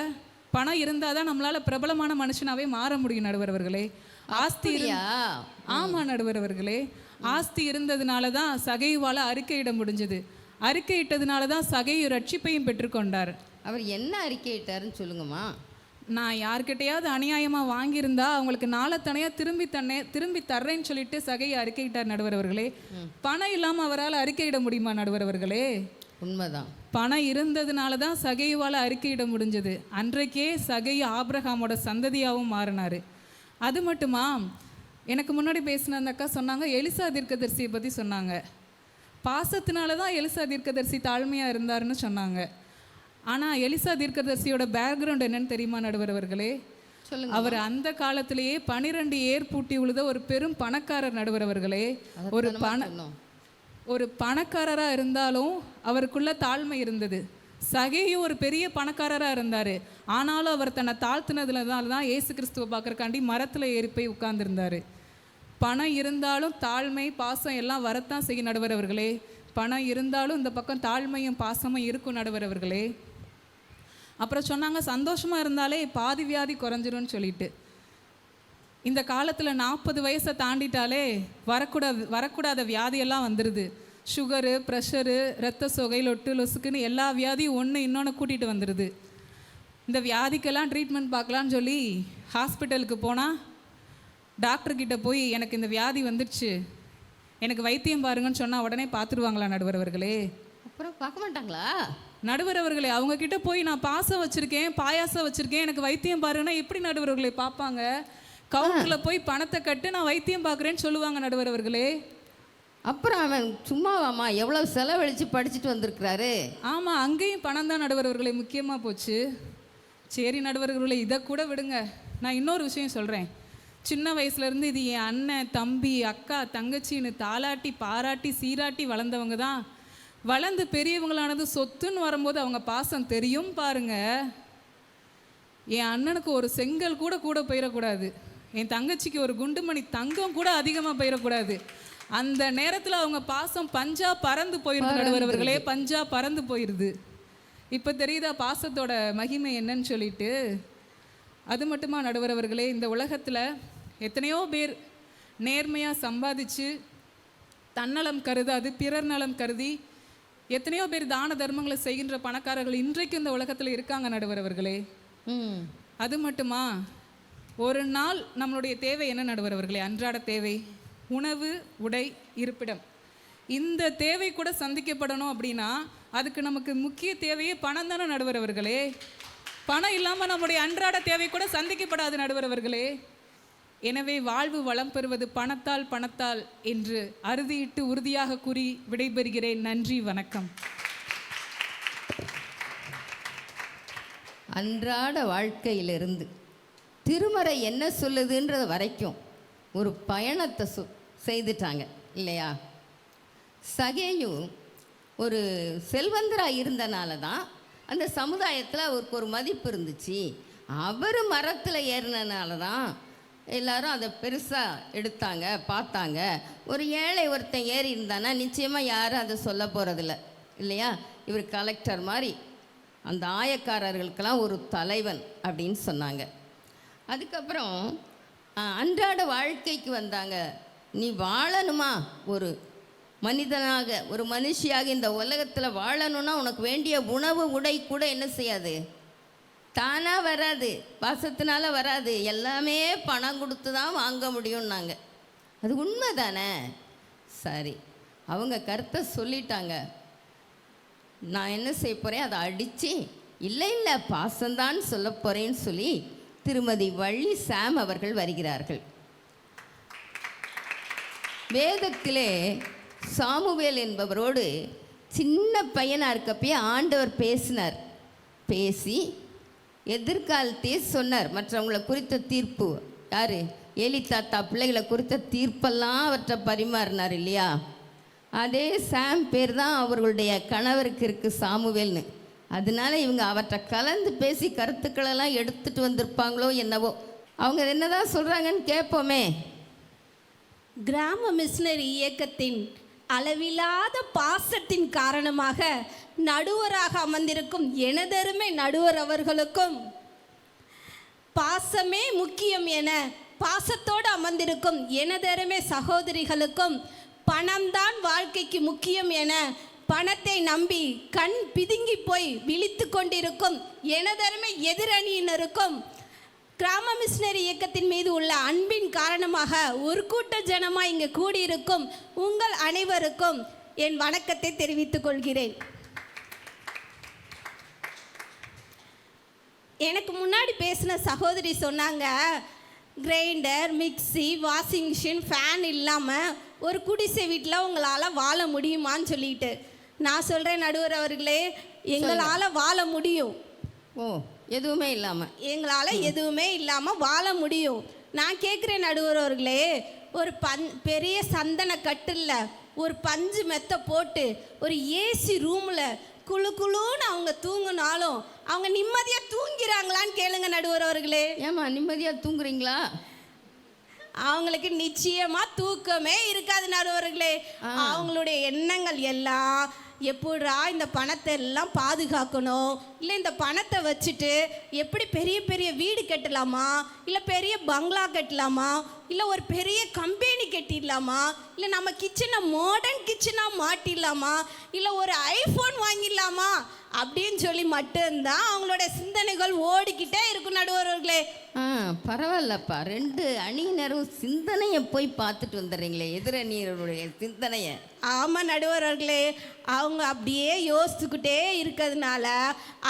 பணம் இருந்தால் தான் நம்மளால் பிரபலமான மனுஷனாகவே மாற முடியும் நடுவர் அவர்களே. ஆஸ்தி ஆமாம் நடுவர் அவர்களே, ஆஸ்தி இருந்ததுனால தான் சகையுவால் அறிக்கையிட முடிஞ்சது. அறிக்கையிட்டதுனால தான் சகையு ரட்சிப்பையும் பெற்றுக்கொண்டார். அவர் என்ன அறிக்கையிட்டாருன்னு சொல்லுங்கம்மா. நான் யார்கிட்டையாவது அநியாயமாக வாங்கியிருந்தா அவங்களுக்கு நாளத்தனையாக திரும்பி தர்றேன்னு சொல்லிட்டு சகையை அறிக்கையிட்டார் நடுவர் அவர்களே. பணம் இல்லாமல் அவரால் அறிக்கையிட முடியுமா நடுவர் அவர்களே? உண்மைதான், பணம் இருந்ததுனால தான் சகையுவால் அறிக்கையிட முடிஞ்சது. அன்றைக்கே சகையு ஆபிரகாமோட சந்ததியாகவும் மாறினார். அது மட்டுமா, எனக்கு முன்னாடி பேசின அந்த அக்கா சொன்னாங்க, எலிசா தீர்க்கதரிசியை பற்றி சொன்னாங்க. பாசத்தினால தான் எலிசா தீர்க்கதரிசி தாழ்மையாக இருந்தாருன்னு சொன்னாங்க. ஆனால் எலிசா தீர்க்கதரிசியோட பேக்ரவுண்ட் என்னன்னு தெரியுமா நடுவர் அவர்களே? அவர் அந்த காலத்திலேயே 12 ஏர் பூட்டி உழுத ஒரு பெரும் பணக்காரர் நடுவர் அவர்களே. ஒரு பணக்காரராக இருந்தாலும் அவருக்குள்ள தாழ்மை இருந்தது. சகேயும் ஒரு பெரிய பணக்காரராக இருந்தார், ஆனாலும் அவர் தன்னை தாழ்த்தினதுனால தான் இயேசு கிறிஸ்துவை பார்க்குறக்காண்டி மரத்தில் ஏறி போய் உட்கார்ந்துருந்தார். பணம் இருந்தாலும் தாழ்மை, பாசம் எல்லாம் வரத்தான் செய்யும் நடுவர் அவர்களே. பணம் இருந்தாலும் இந்த பக்கம் தாழ்மையும் பாசமும் இருக்கும் நடுவர் அவர்களே. அப்புறம் சொன்னாங்க, சந்தோஷமாக இருந்தாலே பாதி வியாதி குறைஞ்சிரும்னு சொல்லிட்டு. இந்த காலத்தில் 40 வயசை தாண்டிட்டாலே வரக்கூடாத வியாதியெல்லாம் வந்துடுது. சுகரு, ப்ரெஷரு, ரத்த சோகை, லொட்டு லொசுக்குன்னு எல்லா வியாதியும் ஒன்று இன்னொன்று கூட்டிகிட்டு வந்துடுது. இந்த வியாதிக்கெல்லாம் ட்ரீட்மெண்ட் பார்க்கலான்னு சொல்லி ஹாஸ்பிட்டலுக்கு போனால் டாக்டர்கிட்ட போய் எனக்கு இந்த வியாதி வந்துடுச்சு, எனக்கு வைத்தியம் பாருங்கன்னு சொன்னால் உடனே பார்த்துருவாங்களா நடுவர் அவர்களே? அப்புறம் பார்க்க மாட்டாங்களா? நடுவர் அவர்களே, அவங்க கிட்ட போய் நான் பாசம் வச்சுருக்கேன், பாயாசம் வச்சுருக்கேன், எனக்கு வைத்தியம் பாருங்கன்னா எப்படி நடுவர் அவர்களே பார்ப்பாங்க? கவுண்டரில் போய் பணத்தை கட்டு, நான் வைத்தியம் பார்க்குறேன்னு சொல்லுவாங்க நடுவர் அவர்களே. அப்புறம் அவன் சும்மாவாம்மா எவ்வளோ செலவழித்து படிச்சுட்டு வந்திருக்கிறாரு. ஆமாம், அங்கேயும் பணம் தான் நடுவர் அவர்களே முக்கியமாக போச்சு. சரி நடுவர் அவர்களே, இதை கூட விடுங்க. நான் இன்னொரு விஷயம் சொல்கிறேன். சின்ன வயசுலேருந்து இது என் அண்ணன், தம்பி, அக்கா, தங்கச்சின்னு தாலாட்டி பாராட்டி சீராட்டி வளர்ந்தவங்க தான். வளர்ந்து பெரியவங்களானது சொத்துன்னு வரும்போது அவங்க பாசம் தெரியும் பாருங்க. என் அண்ணனுக்கு ஒரு செங்கல் கூட கூட போயிடக்கூடாது, என் தங்கச்சிக்கு ஒரு குண்டுமணி தங்கம் கூட அதிகமாக போயிடக்கூடாது. அந்த நேரத்தில் அவங்க பாசம் பஞ்சா பறந்து போயிடுது நடுவர் அவர்களே, பஞ்சா பறந்து போயிடுது. இப்போ தெரியுதா பாசத்தோட மகிமை என்னன்னு சொல்லிட்டு? அது மட்டுமா நடுவர் அவர்களே, இந்த உலகத்தில் எத்தனையோ பேர் நேர்மையாக சம்பாதிச்சு தன்னலம் கருதாது பிறர் நலம் கருதி எத்தனையோ பேர் தான தர்மங்களை செய்கின்ற பணக்காரர்கள் இன்றைக்கு இந்த உலகத்தில் இருக்காங்க நடுவர் அவர்களே. அது மட்டுமா, ஒரு நாள் நம்மளுடைய தேவை என்ன நடுவர் அவர்களே? அன்றாட தேவை உணவு, உடை, இருப்பிடம். இந்த தேவை கூட சந்திக்கப்படணும் அப்படின்னா அதுக்கு நமக்கு முக்கிய தேவையே பணம் தானே நடுவர் அவர்களே. பணம் இல்லாமல் நம்முடைய அன்றாட தேவை கூட சந்திக்கப்படாது நடுவர் அவர்களே. எனவே வாழ்வு வளம் பெறுவது பணத்தால் பணத்தால் என்று அறுதியிட்டு உறுதியாக கூறி விடைபெறுகிறேன். நன்றி, வணக்கம். அன்றாட வாழ்க்கையிலிருந்து திருமறை என்ன சொல்லுதுன்றது வரைக்கும் ஒரு பயணத்தை செய்துட்டாங்க இல்லையா? சகேயு ஒரு செல்வந்தராக இருந்தனால தான் அந்த சமுதாயத்தில் அவருக்கு ஒரு மதிப்பு இருந்துச்சு. அவர் மரத்தில் ஏறினனால தான் எல்லாரும் அதை பெருசாக எடுத்தாங்க, பார்த்தாங்க. ஒரு ஏழை ஒருத்தன் ஏறி இருந்தானா நிச்சயமாக யாரும் அதை சொல்ல போகிறதில்ல இல்லையா? இவர் கலெக்டர் மாதிரி அந்த ஆயக்காரர்களுக்கெல்லாம் ஒரு தலைவன் அப்படின்னு சொன்னாங்க. அதுக்கப்புறம் அன்றாட வாழ்க்கைக்கு வந்தாங்க. நீ வாழணுமா, ஒரு மனிதனாக ஒரு மனுஷியாக இந்த உலகத்தில் வாழணும்னா உனக்கு வேண்டிய உணவு உடை கூட என்ன செய்யாது, தானாக வராது, பாசத்தினால வராது, எல்லாமே பணம் கொடுத்து தான் வாங்க முடியும்னாங்க. அது உண்மை தானே? சரி, அவங்க கருத்தை சொல்லிட்டாங்க. நான் என்ன செய்ய போகிறேன், அதை அடித்து இல்லை இல்லை பாசம்தான் சொல்ல போகிறேன்னு சொல்லி திருமதி வள்ளி சாம் அவர்கள் வருகிறார்கள். வேதத்திலே சாமுவேல் என்பவரோடு சின்ன பையனாக இருக்கப்பயே ஆண்டவர் பேசினார். பேசி எதிர்காலத்தையே சொன்னார். மற்றவங்களை குறித்த தீர்ப்பு, யார், ஏலி தாத்தா பிள்ளைகளை குறித்த தீர்ப்பெல்லாம் அவற்றை பரிமாறினார் இல்லையா? அதே சாம் பேர் தான் அவர்களுடைய கணவருக்கு இருக்குது, சாமுவேல்னு. அதனால இவங்க அவற்றை கலந்து பேசி கருத்துக்களெல்லாம் எடுத்துகிட்டு வந்திருப்பாங்களோ என்னவோ. அவங்க என்னதான் சொல்கிறாங்கன்னு கேட்போமே. கிராம மிஷனரி இயக்கத்தின் அளவில்லாத பாசத்தின் காரணமாக நடுவராக அமர்ந்திருக்கும் எனதருமை நடுவர் அவர்களுக்கும், பாசமே முக்கியம் என பாசத்தோடு அமர்ந்திருக்கும் எனதருமை சகோதரிகளுக்கும், பணம்தான் வாழ்க்கைக்கு முக்கியம் என பணத்தை நம்பி கண் பிதுங்கி போய் விழித்து கொண்டிருக்கும் எனதருமை எதிரணியினருக்கும், கிராம மிஷனரி இயக்கத்தின் மீது உள்ள அன்பின் காரணமாக ஒரு கூட்ட ஜனமாக இங்கே கூடியிருக்கும் உங்கள் அனைவருக்கும் என் வணக்கத்தை தெரிவித்துக் கொள்கிறேன். எனக்கு முன்னாடி பேசின சகோதரி சொன்னாங்க, grinder, mixie, washing machine, fan இல்லாமல் ஒரு குடிசை வீட்டில் உங்களால் வாழ முடியுமான்னு சொல்லிட்டு. நான் சொல்கிறேன் நடுவர் அவர்களே, எங்களால் வாழ முடியும். ஓ, எதுவுமே இல்லாமல் எங்களால் எதுவுமே இல்லாமல் வாழ முடியும். நான் கேட்குறேன் நடுவர் அவர்களே, ஒரு பெரிய சந்தன கட்டில் ஒரு பஞ்சு மெத்தை போட்டு ஒரு ஏசி ரூமில் குழு குழுன்னு அவங்க தூங்குனாலும் அவங்க நிம்மதியாக தூங்கிறாங்களான்னு கேளுங்க நடுவர் அவர்களே. ஏமா நிம்மதியாக தூங்குறீங்களா? அவங்களுக்கு நிச்சயமாக தூக்கமே இருக்காது நடுவர்களே. அவங்களுடைய எண்ணங்கள் எல்லாம் எப்படா இந்த பணத்தை எல்லாம் பாதுகாக்கணும், இல்லை இந்த பணத்தை வச்சுட்டு எப்படி பெரிய பெரிய வீடு கட்டலாமா, இல்லை பெரிய பங்களா கட்டலாமா, இல்லை ஒரு பெரிய கம்பெனி கட்டிடலாமா, இல்லை நம்ம கிச்சனை மாடர்ன் கிச்சனாக மாட்டிடலாமா, இல்லை ஒரு ஐஃபோன் வாங்கிடலாமா அப்படின்னு சொல்லி மட்டும்தான் அவங்களோட சிந்தனைகள் ஓடிக்கிட்டே இருக்கும் நடுவர்களே. பரவாயில்லப்பா, 2 அணியினரும் சிந்தனையை போய் பார்த்துட்டு வந்துடுறீங்களே, எதிரணியருடைய சிந்தனையை. ஆமாம் நடுவர்களே, அவங்க அப்படியே யோசிச்சுக்கிட்டே இருக்கிறதுனால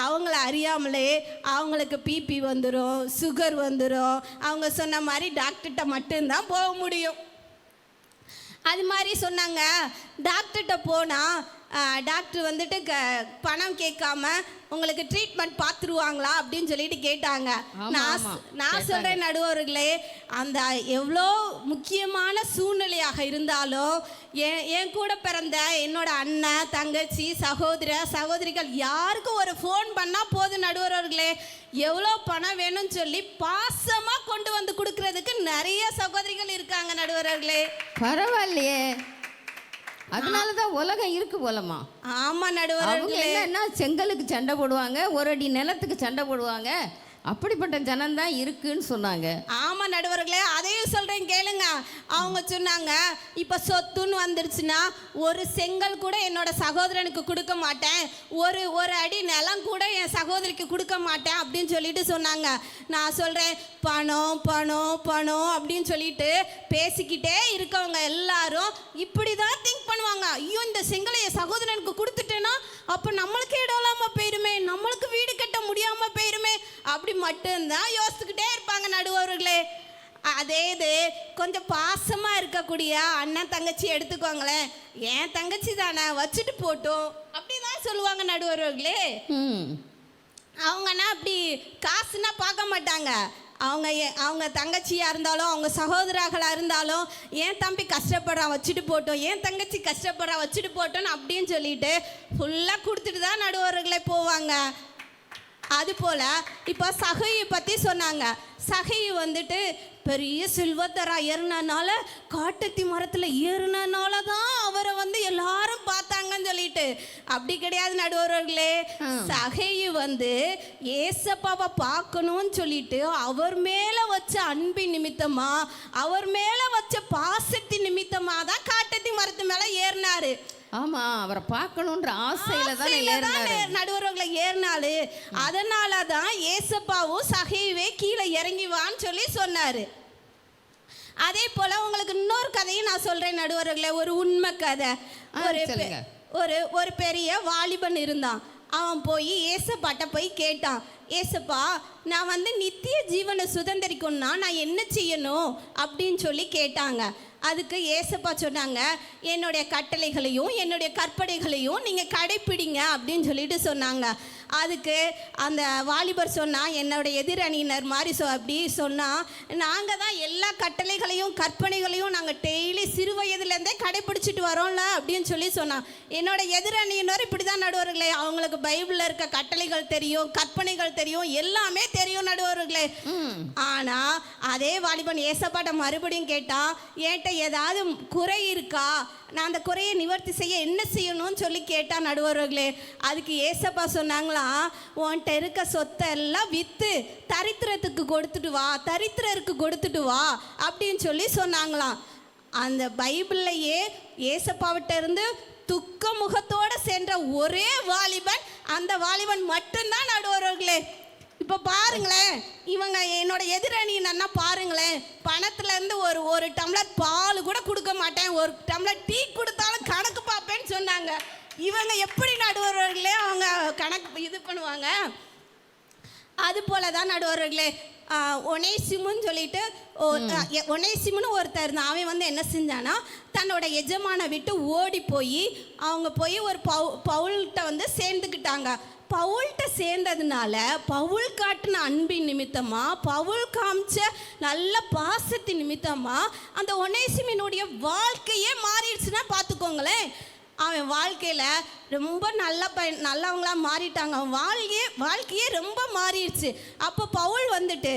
அவங்கள அறியாமலே அவங்களுக்கு பிபி வந்துடும், சுகர் வந்துடும். அவங்க சொன்ன மாதிரி டாக்டர்கிட்ட மட்டும்தான் போக முடியும். அது மாதிரி சொன்னாங்க, டாக்டர்கிட்ட போனால் டாக்டர் வந்துட்டு பணம் கேட்காம உங்களுக்கு ட்ரீட்மெண்ட் பார்த்துருவாங்களா அப்படின்னு சொல்லிட்டு கேட்டாங்க. நான் சொல்கிறேன் நடுவர்களே, அந்த எவ்வளோ முக்கியமான சூழ்நிலையாக இருந்தாலும் என் கூட பிறந்த என்னோட அண்ணன், தங்கச்சி, சகோதரிகள் யாருக்கும் ஒரு ஃபோன் பண்ணால் போதும் நடுவர்களே, எவ்வளோ பணம் வேணும்னு சொல்லி பாசமாக கொண்டு வந்து கொடுக்கறதுக்கு நிறைய சகோதரிகள் இருக்காங்க நடுவர்களே. பரவாயில்லையே, அதனாலதான் உலகம் இருக்கு போலமா. ஆமா நடுவர்களே, என்ன செங்கலுக்கு சண்டை போடுவாங்க, 1 அடி நிலத்துக்கு சண்டை போடுவாங்க, அப்படிப்பட்ட ஜனம்தான் இருக்குன்னு சொன்னாங்க. ஆமா நடுவர்களே, அதையும் சொல்றேன் கேளுங்க. அவங்க சொன்னாங்க, இப்ப சொத்துன்னு வந்துருச்சுன்னா ஒரு செங்கல் கூட என்னோட சகோதரனுக்கு கொடுக்க மாட்டேன், ஒரு அடி நிலம் கூட என் சகோதரிக்கு கொடுக்க மாட்டேன் அப்படின்னு சொல்லிட்டு சொன்னாங்க. நான் சொல்றேன், பணம் பணம் பணம் அப்படின்னு சொல்லிட்டு பேசிக்கிட்டே இருக்கவங்க எல்லாரும் இப்படிதான் திங்க் பண்ணுவாங்க. ஐயோ, இந்த செங்கலை என் சகோதரனுக்கு கொடுத்துட்டேன்னா அப்போ நம்மளுக்கு இடம் இல்லாமல் போயிருமே, நம்மளுக்கு வீடு கட்ட முடியாமல் போயிருமே, அப்படி மட்டும்தான் யோசிச்சுக்கிட்டே இருப்பாங்க நடுவர்களே. அதே இது கொஞ்சம் பாசமாக இருக்கக்கூடிய அண்ணன் தங்கச்சி எடுத்துக்கோங்களேன், என் தங்கச்சி தானே வச்சுட்டு போட்டோம் அப்படிதான் சொல்லுவாங்க நடுவர்களே. அவங்கன்னா அப்படி காசுன்னா பார்க்க மாட்டாங்க. அவங்க தங்கச்சியாக இருந்தாலும் அவங்க சகோதரர்களாக இருந்தாலும் என் தம்பி கஷ்டப்படுறான் வச்சுட்டு போட்டோம், என் தங்கச்சி கஷ்டப்படுறான் வச்சுட்டு போட்டோன்னு அப்படின்னு சொல்லிட்டு ஃபுல்லாக கொடுத்துட்டு தான் நடுவர்களே போவாங்க. அதுபோல் இப்போ சகையை பற்றி சொன்னாங்க. சகை வந்துட்டு பெரிய செல்வத்தரா ஏறினால, காட்டத்தி மரத்தில் ஏறினால தான் அவரை வந்து எல்லாரும் பார்த்தாங்கன்னு சொல்லிட்டு அப்படி கிடையாது நடுவர்களே. சகை வந்து ஏசப்பாவை பார்க்கணும்னு சொல்லிட்டு அவர் மேலே வச்ச அன்பின் நிமித்தமா, அவர் மேலே வச்ச பாசத்தின் நிமித்தமாக தான் காட்டத்தி மரத்து மேலே ஏறினாரு. ஆமா, அவரை பார்க்கணுன்ற ஆசையில தான் நடுவர்களை ஏறினாரு. அதனால தான் ஏசப்பாவும் சகையவே கீழே இறங்கிவான்னு சொல்லி சொன்னாரு. அதே போல உங்களுக்கு இன்னொரு கதையும் நான் சொல்றேன் நடுவர்களே, ஒரு உண்மை கதை. ஒரு பெரிய வாலிபன் இருந்தான். அவன் போய் ஏசப்பாட்ட போய் கேட்டான், ஏசப்பா நான் வந்து நித்திய ஜீவனை சுதந்திரிக்கணும்னா நான் என்ன செய்யணும் அப்படின்னு சொல்லி கேட்டாங்க. அதுக்கு ஏசப்பா சொன்னாங்க, என்னுடைய கட்டளைகளையும் என்னுடைய கற்பனைகளையும் நீங்கள் கடைப்பிடிங்க அப்படின்னு சொல்லிட்டு சொன்னாங்க. அதுக்கு அந்த வாலிபர் சொன்னால், என்னோட எதிரணியினர் மாதிரி அப்படி சொன்னால், நாங்கள் தான் எல்லா கட்டளைகளையும் கற்பனைகளையும் நாங்கள் டெய்லி சிறு வயதுலேருந்தே கடைப்பிடிச்சிட்டு வரோம்ல அப்படின்னு சொல்லி சொன்னான். என்னோட எதிரணியினர் இப்படி தான் நடுவர்களே, அவங்களுக்கு பைபிளில் இருக்க கட்டளைகள் தெரியும், கற்பனைகள் தெரியும், எல்லாமே தெரியும் நடுவர்களே. ஆனால் அதே வாலிபன் ஏசப்பாட்ட மறுபடியும் கேட்டால், ஏன்ட்ட ஏதாவது குறை இருக்கா, நான் அந்த குறையை நிவர்த்தி செய்ய என்ன செய்யணும்னு சொல்லி கேட்டால் நடுவர்களே. அதுக்கு ஏசப்பா சொன்னாங்களா, உன்கிட்ட இருக்க சொத்தை எல்லாம் விற்று தரித்திரத்துக்கு கொடுத்துட்டு வா, தரித்திரருக்கு கொடுத்துட்டு வா அப்படின்னு சொல்லி சொன்னாங்களாம். அந்த பைபிள்லையே ஏசப்பாவிட்ட இருந்து துக்க முகத்தோடு சென்ற ஒரே வாலிபன் அந்த வாலிபன் மட்டும்தான் நடுவர்களே. இப்போ பாருங்களேன், இவங்க என்னோட எதிரணியினன்னா பாருங்களேன், பணத்துலேருந்து ஒரு டம்ளர் பால் கூட கொடுக்க மாட்டேன், ஒரு டம்ளர் டீ கொடுத்தாலும் கணக்கு பார்ப்பேன்னு சொன்னாங்க. இவங்க எப்படி நடுவர்களே அவங்க கணக்கு இது பண்ணுவாங்க? அது போல தான் நடுவர்களே. ஒனேசிமுன்னு சொல்லிட்டு ஒனேசிமுன்னு ஒருத்தர் இருந்தான். அவன் வந்து என்ன செஞ்சானா, தன்னோட எஜமானை விட்டு ஓடி போய் அவங்க போய் ஒரு பவுல்கிட்ட வந்து சேர்ந்துக்கிட்டாங்க. பவுல்கிட்ட சேர்ந்ததுனால பவுல் காட்டின அன்பின் நிமித்தமாக, பவுல் காமிச்ச நல்ல பாசத்தின் நிமித்தமாக அந்த ஒனேசிமினுடைய வாழ்க்கையே மாறிடுச்சுன்னா பார்த்துக்கோங்களேன். அவன் வாழ்க்கையில் ரொம்ப நல்லவங்களாக மாறிட்டாங்க. அவன் வாழ்க்கையே ரொம்ப மாறிடுச்சு. அப்போ பவுல் வந்துட்டு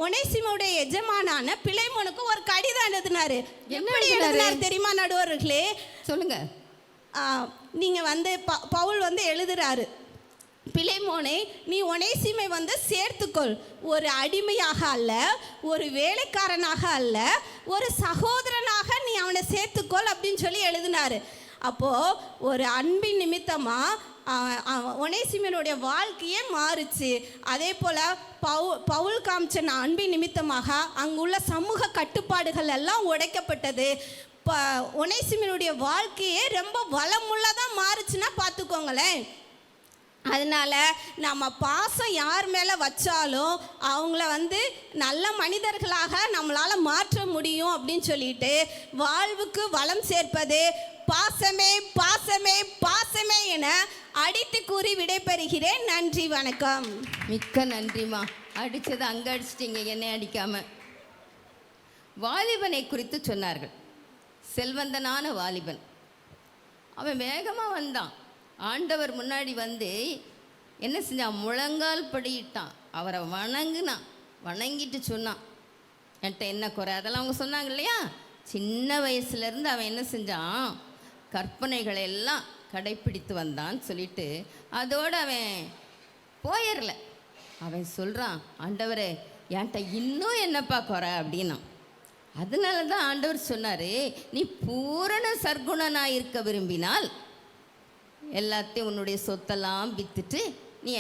ஒனேசிமுடைய எஜமானான பிலேமோனுக்கு ஒரு கடிதம் எழுதினாரு. எப்படி எழுதினார் தெரியுமா நடுவர்களே? சொல்லுங்க. நீங்கள் வந்து பவுல் வந்து எழுதுறாரு, பிலேமோனே நீ ஒனேசிமை வந்து சேர்த்துக்கொள், ஒரு அடிமையாக அல்ல, ஒரு வேலைக்காரனாக அல்ல, ஒரு சகோதரனாக நீ அவனை சேர்த்துக்கொள் அப்படின்னு சொல்லி எழுதினாரு. அப்போது ஒரு அன்பின் நிமித்தமாக ஒனேசிமனுடைய வாழ்க்கையே மாறுச்சு. அதே போல் பவுல் காமிச்ச அன்பின் நிமித்தமாக அங்குள்ள சமூக கட்டுப்பாடுகள் எல்லாம் உடைக்கப்பட்டது. ஒனேசிமனுடைய வாழ்க்கையே ரொம்ப வளமுள்ளதாக மாறுச்சுன்னா பார்த்துக்கோங்களேன். அதனால் நம்ம பாசம் யார் மேலே வச்சாலும் அவங்கள நல்ல மனிதர்களாக நம்மளால் மாற்ற முடியும் அப்படின்னு சொல்லிட்டு வாழ்வுக்கு வளம் சேர்ப்பது பாசமே பாசமே பாசமே என அடித்து கூறி விடைபெறுகிறேன். நன்றி, வணக்கம். மிக்க நன்றிம்மா. அடித்தது அங்கே அடிச்சிட்டிங்க, என்னை அடிக்காமல். வாலிபனை குறித்து சொன்னார்கள். செல்வந்தனான வாலிபன். அவன் வேகமாக வந்தான். ஆண்டவர் முன்னாடி என்ன செஞ்சான்? முழங்கால் படியிட்டான். அவரை வணங்கிட்டு சொன்னான், என்கிட்ட என்ன குறை? அதெல்லாம் அவங்க சொன்னாங்க இல்லையா? சின்ன வயசுலேருந்து அவன் என்ன செஞ்சான்? கற்பனைகளை எல்லாம் கடைப்பிடித்து வந்தான்னு சொல்லிட்டு அதோடு அவன் போயிடல. அவன் சொல்கிறான், ஆண்டவரே என்கிட்ட இன்னும் என்னப்பா குறை அப்படின்னா. அதனால தான் ஆண்டவர் சொன்னார், நீ பூரண சர்க்குணனாக இருக்க விரும்பினால் எல்லாத்தையும் உன்னுடைய சொத்தெல்லாம் விற்றுட்டு நீ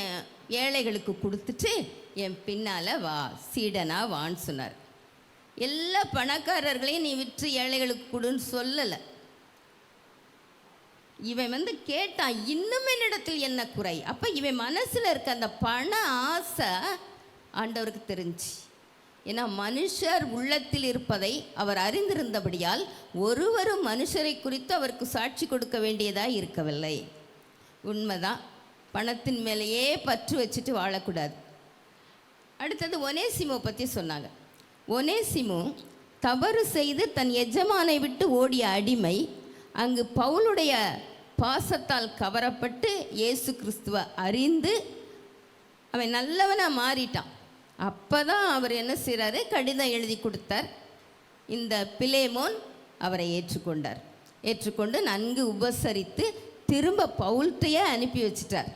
ஏழைகளுக்கு கொடுத்துட்டு என் பின்னால் வா, சீடனா வான்னு சொன்னார். எல்லா பணக்காரர்களையும் நீ விற்று ஏழைகளுக்கு கொடுன்னு சொல்லலை. இவன் கேட்டான், இன்னும் என்னிடத்தில் என்ன குறை? அப்போ இவன் மனசில் இருக்க அந்த பண ஆசை ஆண்டவருக்கு தெரிஞ்சு. ஏன்னா மனுஷர் உள்ளத்தில் இருப்பதை அவர் அறிந்திருந்தபடியால் ஒருவரும் மனுஷரை குறித்து அவருக்கு சாட்சி கொடுக்க வேண்டியதாக இருக்கவில்லை. உண்மைதான், பணத்தின் மேலேயே பற்று வச்சுட்டு வாழக்கூடாது. அடுத்தது ஒனேசிமோ பற்றி சொன்னாங்க. ஒனேசிமோ தவறு செய்து தன் எஜமானை விட்டு ஓடிய அடிமை. அங்கு பவுலுடைய பாசத்தால் கவரப்பட்டு இயேசு கிறிஸ்துவை அறிந்து அவன் நல்லவனாக மாறிட்டான். அப்போ தான் அவர் என்ன செய்கிறாரு? கடிதம் எழுதி கொடுத்தார். இந்த பிலேமோன் அவரை ஏற்றுக்கொண்டு நன்கு உபசரித்து திரும்ப பவுல்கிட்டையே அனுப்பி வச்சிட்டார்.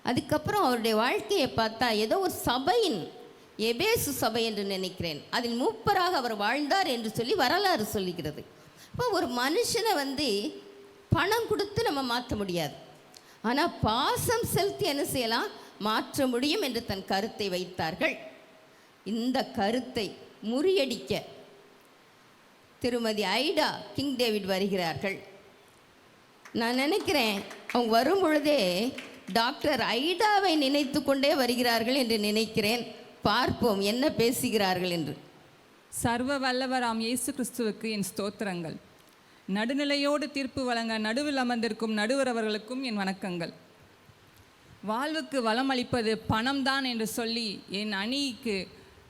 அதுக்கப்புறம் அவருடைய வாழ்க்கையை பார்த்தா ஏதோ ஒரு சபையின், எபேசு சபை என்று நினைக்கிறேன், அதில் மூப்பராக அவர் வாழ்ந்தார் என்று சொல்லி வரலாறு சொல்லுகிறது. இப்போ ஒரு மனுஷனை பணம் கொடுத்து நம்ம மாற்ற முடியாது, ஆனால் பாசம் செலுத்தி என்ன செய்யலாம்? மாற்ற முடியும் என்று தன் கருத்தை வைத்தார்கள். இந்த கருத்தை முறியடிக்க திருமதி ஐடா கிங் டேவிட் வருகிறார்கள். நான் நினைக்கிறேன் அவங்க வரும் பொழுதே டாக்டர் ஐடாவை நினைத்து கொண்டே வருகிறார்கள் என்று நினைக்கிறேன். பார்ப்போம் என்ன பேசுகிறார்கள் என்று. சர்வ வல்லவராம் இயேசு கிறிஸ்துவுக்கு என் ஸ்தோத்திரங்கள். நடுநிலையோடு தீர்ப்பு வழங்க நடுவில் அமர்ந்திருக்கும் நடுவர் அவர்களுக்கும் என் வணக்கங்கள். வாழ்வுக்கு வளம் அளிப்பது பணம்தான் என்று சொல்லி என் அணிக்கு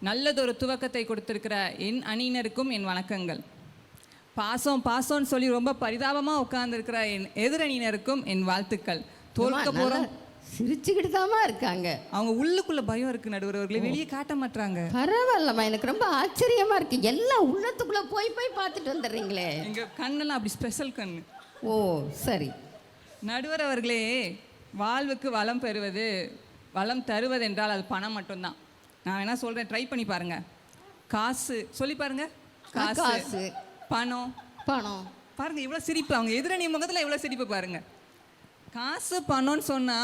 நல்லதொரு துவக்கத்தை கொடுத்திருக்கிற என் அணியினருக்கும் என் வணக்கங்கள். பாசம்னு சொல்லி ரொம்ப பரிதாபமாக உட்கார்ந்துருக்கிற என் எதிரணியினருக்கும் என் வாழ்த்துக்கள். தோற்க போகிறோம் சிரிச்சுக்கிட்டு தாமா இருக்காங்க. அவங்க உள்ளுக்குள்ள பயம் இருக்கு நடுவர்களே, வெளியே காட்ட மாட்டாங்க. பரவாயில்லம்மா, எனக்கு ரொம்ப ஆச்சரியமா இருக்கு. எல்லாம் உள்ளத்துக்குள்ள போய் பார்த்துட்டு வந்துடுறீங்களே. எங்க கண்ணெல்லாம் அப்படி ஸ்பெஷல் கண்ணு. ஓ சரி. நடுவர் அவர்களே, வாழ்வுக்கு வளம் பெறுவது, வளம் தருவது என்றால் அது பணம் மட்டும்தான். நான் வேணா சொல்றேன், ட்ரை பண்ணி பாருங்க. காசு சொல்லி பாருங்க. காசு, பணம் பாருங்க, இவ்வளவு சிரிப்பு. அவங்க எதிரணி முகத்துல எவ்வளவு சிரிப்பு பாருங்க. காசு பணம்னு சொன்னா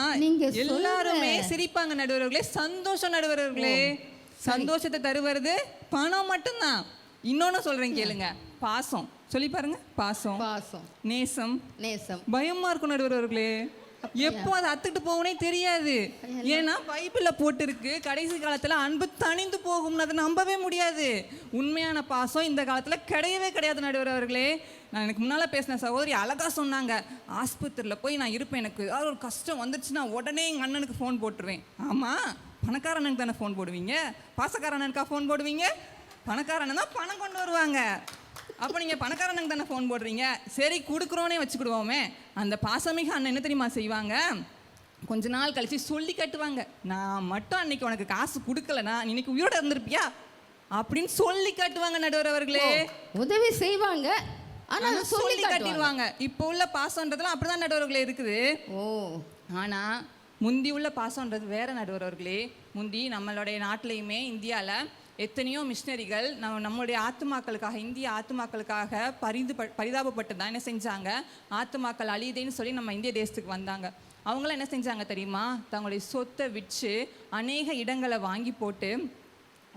எல்லாருமே சிரிப்பாங்க நடுவர்களே. சந்தோஷம் நடுவர்களே, சந்தோஷத்தை தருவது பணம் மட்டும்தான். இன்னொன்னு சொல்றேன் கேளுங்க, பாசம் சொல்லி பாருங்க. பாசம், நேசம், பயமா இருக்கும் நடுவர்களே. எப்போ அதை அத்துட்டு போகனே தெரியாது. ஏன்னா பைபிள்ல போட்டு இருக்கு, கடைசி காலத்துல அன்பு தணிந்து போகும். அதை நம்பவே முடியாது. உண்மையான பாசம் இந்த காலத்துல கிடையவே கிடையாது நடுவர்களே. நான் எனக்கு முன்னால பேசின சகோதரி அழகா சொன்னாங்க, ஆஸ்பத்திரியில் போய் நான் இருப்பேன், எனக்கு ஏதாவது ஒரு கஷ்டம் வந்துச்சுன்னா உடனே எங்கள் அண்ணனுக்கு ஃபோன் போட்டுருவேன். ஆமாம், பணக்கார அண்ணனுக்கு தானே ஃபோன் போடுவீங்க, பாசக்கார அண்ணனுக்கா ஃபோன் போடுவீங்க? பணக்கார அண்ணன் தான் பணம் கொண்டு வருவாங்க. அப்போ நீங்கள் பணக்கார அண்ணனுக்கு தானே ஃபோன் போடுறீங்க. சரி கொடுக்குறோன்னே வச்சுக்கிடுவோமே. அந்த பாசமிக அண்ணன் என்ன தெரியுமா செய்வாங்க? கொஞ்ச நாள் கழிச்சு சொல்லி கட்டுவாங்க, நான் மட்டும் அன்னைக்கு உனக்கு காசு கொடுக்கலனா நீ இன்னைக்கு உயிரோட இருந்திருப்பியா அப்படின்னு சொல்லி காட்டுவாங்க நடுவர்களே. உதவி செய்வாங்க, ஆனா சொல்லி காட்டிடுவாங்க. இப்போ உள்ள பாசம்ன்றதுலாம் அப்படிதான் நடுவர்களே இருக்குது. ஆனா முந்தி உள்ள பாசம்ன்றது வேற நடுவர்களே. முந்தி நம்மளுடைய நாட்டிலையுமே இந்தியாவில் எத்தனையோ மிஷினரிகள் நம்மளுடைய ஆத்துமாக்களுக்காக, இந்திய ஆத்துமாக்களுக்காக பரிதாபப்பட்டு தான் என்ன செஞ்சாங்க, ஆத்துமாக்கள் அழியுதேன்னு சொல்லி நம்ம இந்திய தேசத்துக்கு வந்தாங்க. அவங்களாம் என்ன செஞ்சாங்க தெரியுமா, தங்களுடைய சொத்தை விற்று அநேக இடங்களை வாங்கி போட்டு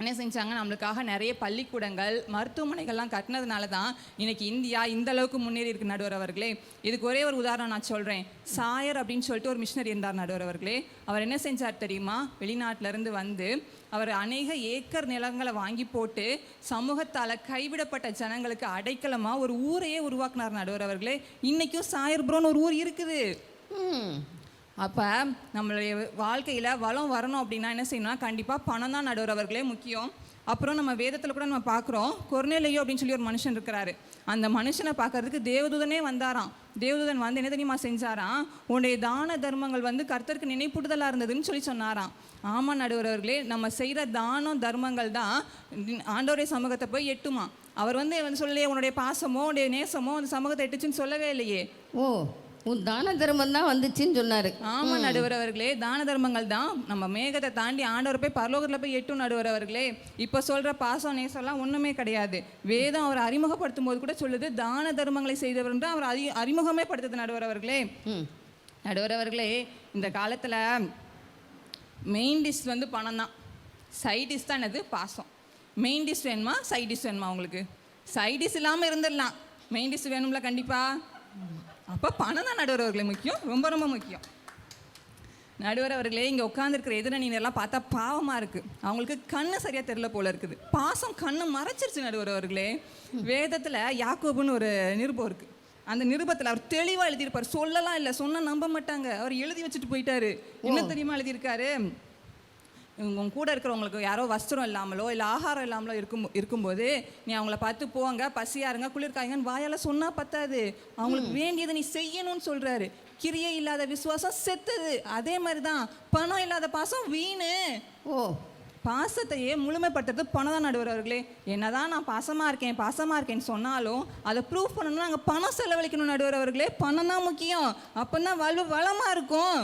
என்ன செஞ்சாங்க, நம்மளுக்காக நிறைய பள்ளிக்கூடங்கள், மருத்துவமனைகள்லாம் கட்டினதுனால தான் இன்னைக்கு இந்தியா இந்த அளவுக்கு முன்னேறி இருக்கு நடுவர் அவர்களே. இதுக்கு ஒரே ஒரு உதாரணம் நான் சொல்கிறேன். சாயர் அப்படின்னு சொல்லிட்டு ஒரு மிஷினரி இருந்தார் நடுவர் அவர்களே. அவர் என்ன செஞ்சார் தெரியுமா, வெளிநாட்டிலேருந்து வந்து அவர் அநேக ஏக்கர் நிலங்களை வாங்கி போட்டு சமூகத்தால் கைவிடப்பட்ட ஜனங்களுக்கு அடைக்கலமாக ஒரு ஊரையே உருவாக்குனார் நடுவர் அவர்களே. இன்றைக்கும் சாயர் புரோன்னு ஒரு ஊர் இருக்குது. அப்போ நம்மளுடைய வாழ்க்கையில் வளம் வரணும் அப்படின்னா என்ன செய்யணும்னா, கண்டிப்பாக பணம் தான் நடுவர் அவர்களே முக்கியம். அப்புறம் நம்ம வேதத்தில் கூட நம்ம பார்க்குறோம், கொர்நேலியோ அப்படின்னு சொல்லி ஒரு மனுஷன் இருக்கிறாரு. அந்த மனுஷனை பார்க்கறதுக்கு தேவதூதனே வந்தாராம். தேவதூதன் வந்து என்ன தெரியுமா செஞ்சாராம், உன்னுடைய தான தர்மங்கள் வந்து கர்த்தருக்கு நினைப்புடுதலாக இருந்ததுன்னு சொல்லி சொன்னாராம். ஆமாம் நடுவர் அவர்களே, நம்ம செய்கிற தானம் தர்மங்கள் தான் ஆண்டவருடைய சமூகத்தை போய் எட்டுமா. அவர் வந்து சொல்லலையே உன்னுடைய பாசமோ உன்னுடைய நேசமோ அந்த சமூகத்தை எட்டுச்சுன்னு சொல்லவே இல்லையே. ஓ, உன் தான தர்மம் தான் வந்துச்சுன்னு சொன்னார். ஆமாம் நடுவர் அவர்களே, தான தர்மங்கள் தான் நம்ம மேகத்தை தாண்டி ஆண்டவர் போய் பரலோகத்தில் போய் எட்டும் நடுவர் அவர்களே. இப்போ சொல்கிற பாசம் நேசம்லாம் ஒன்றுமே கிடையாது. வேதம் அவர் அறிமுகப்படுத்தும் போது கூட சொல்லுது, தான தர்மங்களை செய்தவர் என்று அவர் அறிமுகமே படுத்துது நடுவர் அவர்களே. நடுவர் அவர்களே, இந்த காலத்தில் மெயின் டிஷ் வந்து பணம் தான், சைட் டிஷ் தான் என்னது பாசம். மெயின் டிஷ் வேணுமா சைட் டிஷ் வேணுமா? உங்களுக்கு சைட் டிஷ் இல்லாமல் இருந்துடலாம், மெயின் டிஷ் வேணும்ல கண்டிப்பாக. அப்போ பணம் தான் நடுவர் அவர்களே முக்கியம், ரொம்ப ரொம்ப முக்கியம். நடுவர் அவர்களே, இங்கே உட்காந்துருக்கிற எதிரணியினெல்லாம் பார்த்தா பாவமாக இருக்குது. அவங்களுக்கு கண்ணு சரியாக தெரியல போல இருக்குது. பாசம் கண்ணு மறைச்சிருச்சு நடுவர் அவர்களே. வேதத்தில் யாக்கோபுன்னு ஒரு நிருபம் இருக்குது. அந்த நிருபத்தில் அவர் தெளிவாக எழுதியிருப்பார். சொல்லலாம் இல்லை, சொன்னால் நம்ப மாட்டாங்க. அவர் எழுதி வச்சுட்டு போயிட்டாரு. என்ன தெரியுமா எழுதியிருக்காரு, உங்க கூட இருக்கிறவங்களுக்கு யாரோ வஸ்திரம் இல்லாமலோ இல்லை ஆகாரம் இல்லாமலோ இருக்கும்போது நீ அவங்கள பார்த்து போங்க, பசியாக இருங்க, குளிர்காய்ங்கன்னு வாயால் சொன்னால் பத்தாது, அவங்களுக்கு வேண்டியதை நீ செய்யணும்னு சொல்கிறாரு. கிரியை இல்லாத விசுவாசம் செத்துது. அதே மாதிரி தான் பணம் இல்லாத பாசம் வீணு. ஓ, பாசத்தையே முழுமைப்படுத்துறது பணம் தான் நடுவர் அவர்களே. என்னதான் நான் பாசமாக இருக்கேன்னு சொன்னாலும் அதை ப்ரூவ் பண்ணணும்னா நாங்கள் பணம் செலவழிக்கணும் நடுவர் அவர்களே. பணம் தான் முக்கியம், அப்போ தான் வாழ்வு வளமாக இருக்கும்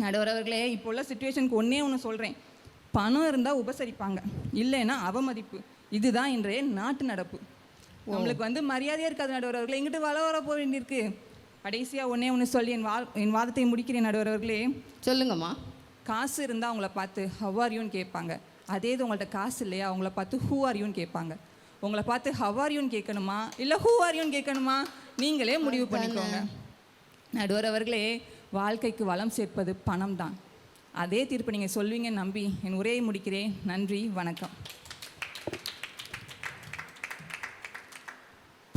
நடுவர் அவர்களே. இப்போ உள்ள சுச்சுவேஷனுக்கு ஒன்று சொல்கிறேன், பணம் இருந்தால் உபசரிப்பாங்க, இல்லைன்னா அவமதிப்பு. இதுதான் இன்றைய நாட்டு நடப்பு. நம்மளுக்கு வந்து மரியாதையாக இருக்காது நடுவர் அவர்களே. இங்கிட்டு வர போக வேண்டியிருக்கு. கடைசியாக ஒன்று சொல்லி என் வாதத்தை முடிக்கிறேன் நடுவர் அவர்களே. சொல்லுங்கம்மா. காசு இருந்தால் அவங்கள பார்த்து ஹவ் ஆர் யூன்னு கேட்பாங்க. அதே இது உங்கள்கிட்ட காசு இல்லையா, அவங்கள பார்த்து ஹூ ஆர் யூன்னு கேட்பாங்க. உங்களை பார்த்து ஹவ் ஆர் யூன்னு கேட்கணுமா இல்லை ஹூ ஆர் யூன்னு கேட்கணுமா, நீங்களே முடிவு பண்ணிக்கோங்க நடுவர் அவர்களே. வாழ்க்கைக்கு வளம் சேர்ப்பது பணம் தான். அதே தீர்ப்பு நீங்கள் சொல்வீங்கன்னு நம்பி என் உரையை முடிக்கிறேன். நன்றி, வணக்கம்.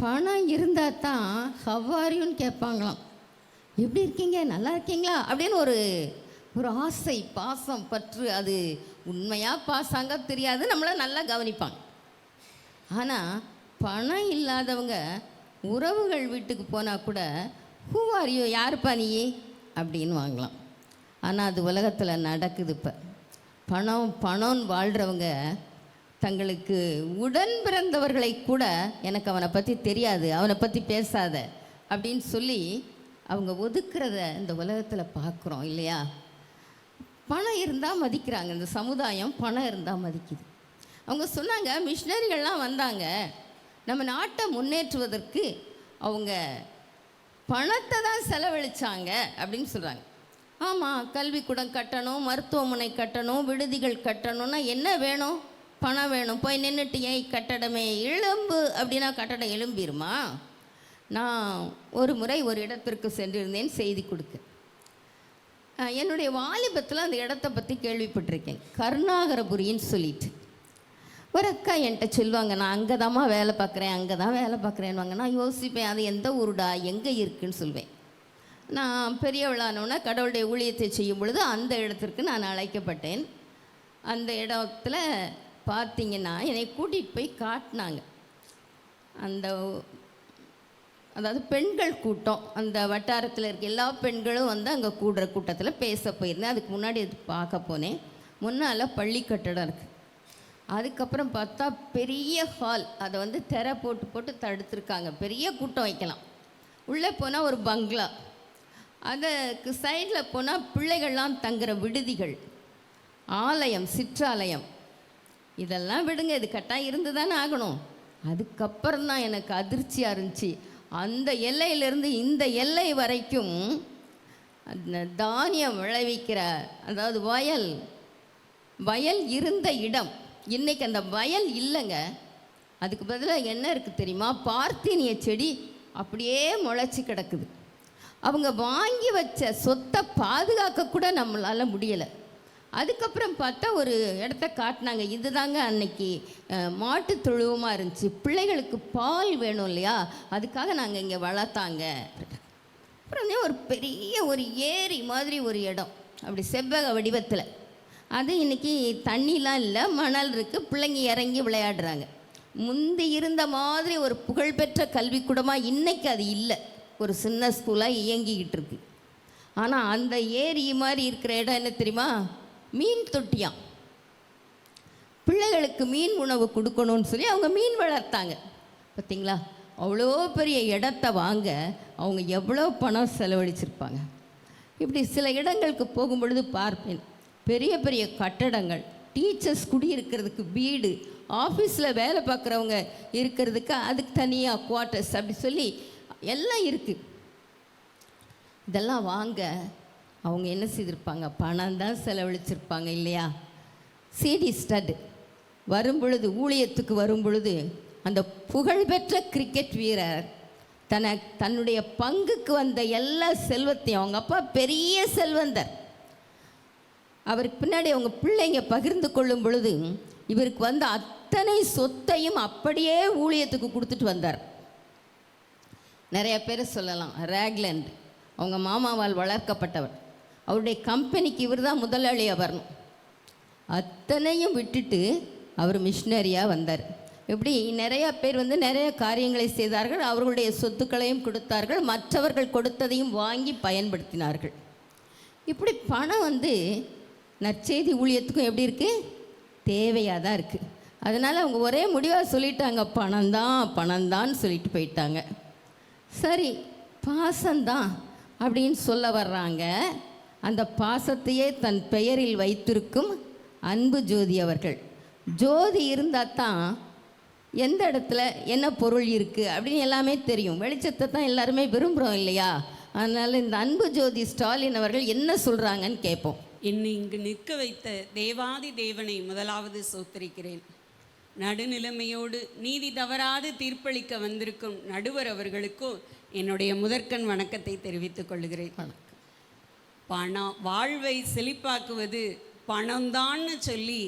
பணம் இருந்தால் தான் ஹவ் ஆர் யூன்னு கேட்பாங்களாம். எப்படி இருக்கீங்க, நல்லா இருக்கீங்களா அப்படின்னு ஒரு ஆசை, பாசம், பற்று. அது உண்மையாக பாசாங்க தெரியாது, நம்மளை நல்லா கவனிப்பாங்க. ஆனால் பணம் இல்லாதவங்க உறவுகள் வீட்டுக்கு போனால் கூட ஹூ ஆர் யூ, யாருப்பா நீ அப்படின்னு வாங்கலாம். ஆனால் அது உலகத்தில் நடக்குது. இப்போ பணம்னு வாழ்கிறவங்க தங்களுக்கு உடன் பிறந்தவர்களை கூட எனக்கு அவனை பற்றி தெரியாது, அவனை பற்றி பேசாத அப்படின்னு சொல்லி அவங்க ஒதுக்குறத இந்த உலகத்தில் பார்க்குறோம் இல்லையா. பணம் இருந்தால் மதிக்கிறாங்க, இந்த சமுதாயம் பணம் இருந்தால் மதிக்குது. அவங்க சொன்னாங்க, மிஷினரிகள்லாம் வந்தாங்க, நம்ம நாட்டை முன்னேற்றுவதற்கு அவங்க பணத்தை தான் செலவழித்தாங்க அப்படின்னு சொல்கிறாங்க. ஆமாம், கல்விக்கூடம் கட்டணும், மருத்துவமனை கட்டணும், விடுதிகள் கட்டணும்னா என்ன வேணும்? பணம் வேணும். போய் நின்றுட்டு ஏன் கட்டடமே எழும்பு அப்படின்னா கட்டடம் எழும்பிடுமா? நான் ஒரு முறை ஒரு இடத்திற்கு சென்றிருந்தேன் செய்தி கொடுக்க. என்னுடைய வாலிபத்தில் அந்த இடத்த பற்றி கேள்விப்பட்டிருக்கேன். கருணாகரபுரின்னு சொல்லிட்டு ஒரு அக்கா என்கிட்ட சொல்லுவாங்க, நான் அங்கே தான்மா வேலை பார்க்குறேன்னுவாங்க. நான் யோசிப்பேன், அது எந்த ஊருடா, எங்கே இருக்குன்னு சொல்வேன். நான் பெரியவளானோன்னா கடவுளுடைய ஊழியத்தை செய்யும் பொழுது அந்த இடத்திற்கு நான் அழைக்கப்பட்டேன். அந்த இடத்துல பார்த்திங்கன்னா என்னை கூட்டிகிட்டு போய் காட்டினாங்க. அதாவது பெண்கள் கூட்டம், அந்த வட்டாரத்தில் இருக்க எல்லா பெண்களும் வந்து அங்கே கூடுற கூட்டத்தில் பேச போயிருந்தேன். அதுக்கு முன்னாடி அது பார்க்க போனேன். முன்னால் பள்ளி கட்டடம் இருக்குது. அதுக்கப்புறம் பார்த்தா பெரிய ஹால், அதை வந்து திரை போட்டு தடுத்துருக்காங்க, பெரிய கூட்டம் வைக்கலாம். உள்ளே போனால் ஒரு பங்களா, அதுக்கு சைடில் போனால் பிள்ளைகள்லாம் தங்குற விடுதிகள், ஆலயம், சிற்றாலயம், இதெல்லாம் விடுங்க, இது கட்டாயம் இருந்து தானே ஆகணும். அதுக்கப்புறம் தான் எனக்கு அதிர்ச்சியாக இருந்துச்சு. அந்த எல்லையிலேருந்து இந்த எல்லை வரைக்கும் அந்த தானியம் விளைவிக்கிற, அதாவது வயல் இருந்த இடம், இன்றைக்கி அந்த வயல் இல்லைங்க. அதுக்கு பதிலாக என்ன இருக்குது தெரியுமா? பார்த்தினிய செடி அப்படியே முளைச்சி கிடக்குது. அவங்க வாங்கி வச்ச சொத்தை பாதுகாக்க கூட நம்மளால் முடியலை. அதுக்கப்புறம் பார்த்தா ஒரு இடத்த காட்டினாங்க. இதுதாங்க அன்னைக்கு மாட்டு தொழுவமாக இருந்துச்சு. பிள்ளைகளுக்கு பால் வேணும் இல்லையா, அதுக்காக நாங்கள் இங்கே வளர்த்தாங்க. அப்புறம் ஒரு பெரிய ஒரு ஏரி மாதிரி ஒரு இடம், அப்படி செவ்வக வடிவத்தில். அது இன்றைக்கி தண்ணிலாம் இல்லை, மணல் இருக்குது, பிள்ளைங்க இறங்கி விளையாடுறாங்க. முந்தி இருந்த மாதிரி ஒரு புகழ்பெற்ற கல்விக்கூடமாக இன்றைக்கி அது இல்லை, ஒரு சின்ன ஸ்கூலாக இயங்கிக்கிட்டு இருக்கு. ஆனால் அந்த ஏரி மாதிரி இருக்கிற இடம் என்ன தெரியுமா? மீன் தொட்டியாம். பிள்ளைகளுக்கு மீன் உணவு கொடுக்கணும்னு சொல்லி அவங்க மீன் வளர்த்தாங்க. பார்த்தீங்களா, அவ்வளோ பெரிய இடத்த வாங்க அவங்க எவ்வளோ பணம் செலவழிச்சிருப்பாங்க. இப்படி சில இடங்களுக்கு போகும்பொழுது பார்ப்பேன், பெரிய பெரிய கட்டடங்கள், டீச்சர்ஸ் குடியிருக்கிறதுக்கு வீடு, ஆஃபீஸில் வேலை பார்க்குறவங்க இருக்கிறதுக்கு அதுக்கு தனியாக குவார்ட்டர்ஸ், அப்படி சொல்லி எல்லாம் இருக்குது. இதெல்லாம் வாங்க அவங்க என்ன செய்திருப்பாங்க? பணம் தான் செலவழிச்சிருப்பாங்க இல்லையா? சிடி ஸ்டட் வரும்பொழுது, ஊழியத்துக்கு வரும்பொழுது, அந்த புகழ்பெற்ற கிரிக்கெட் வீரர் தன்னுடைய பங்குக்கு வந்த எல்லா செல்வத்தையும், அவங்க அப்பா பெரிய செல்வந்தர், அவருக்கு பின்னாடி அவங்க பிள்ளைங்க பகிர்ந்து கொள்ளும் பொழுது இவருக்கு வந்த அத்தனை சொத்தையும் அப்படியே ஊழியத்துக்கு கொடுத்துட்டு வந்தார். நிறைய பேர் சொல்லலாம், ராக்லண்ட் அவங்க மாமாவால் வளர்க்கப்பட்டவர், அவருடைய கம்பெனிக்கு இவர் தான் முதலாளியாக வரணும். அத்தனையும் விட்டுட்டு அவர் மிஷினரியாக வந்தார். இப்படி நிறையா பேர் நிறைய காரியங்களை செய்தார்கள். அவர்களுடைய சொத்துக்களையும் கொடுத்தார்கள், மற்றவர்கள் கொடுத்ததையும் வாங்கி பயன்படுத்தினார்கள். இப்படி பணம் நற்செய்தி ஊழியத்துக்கும் எப்படி இருக்குது? தேவையாக தான் இருக்குது. அதனால் அவங்க ஒரே முடிவாக சொல்லிட்டாங்க, பணம்தான் சொல்லிட்டு போயிட்டாங்க. சரி, பாசம்தான் அப்படின்னு சொல்ல வர்றாங்க. அந்த பாசத்தையே தன் பெயரில் வைத்திருக்கும் அன்பு ஜோதி அவர்கள். ஜோதி இருந்தால் தான் எந்த இடத்துல என்ன பொருள் இருக்குது அப்படின்னு எல்லாமே தெரியும். வெளிச்சத்தை தான் எல்லாருமே விரும்புகிறோம் இல்லையா? அதனால் இந்த அன்பு ஜோதி ஸ்டாலின் அவர்கள் என்ன சொல்கிறாங்கன்னு கேட்போம். என்னை இங்கு நிற்க வைத்த தேவாதி தேவனை முதலாவது சோத்தரிக்கிறேன். நடுநிலைமையோடு நீதி தவறாது தீர்ப்பளிக்க வந்திருக்கும் நடுவர் அவர்களுக்கும் என்னுடைய முதற்கண் வணக்கத்தை தெரிவித்துக் கொள்கிறேன். வாழ்வை செழிப்பாக்குவது பணம்தான்னு சொல்லி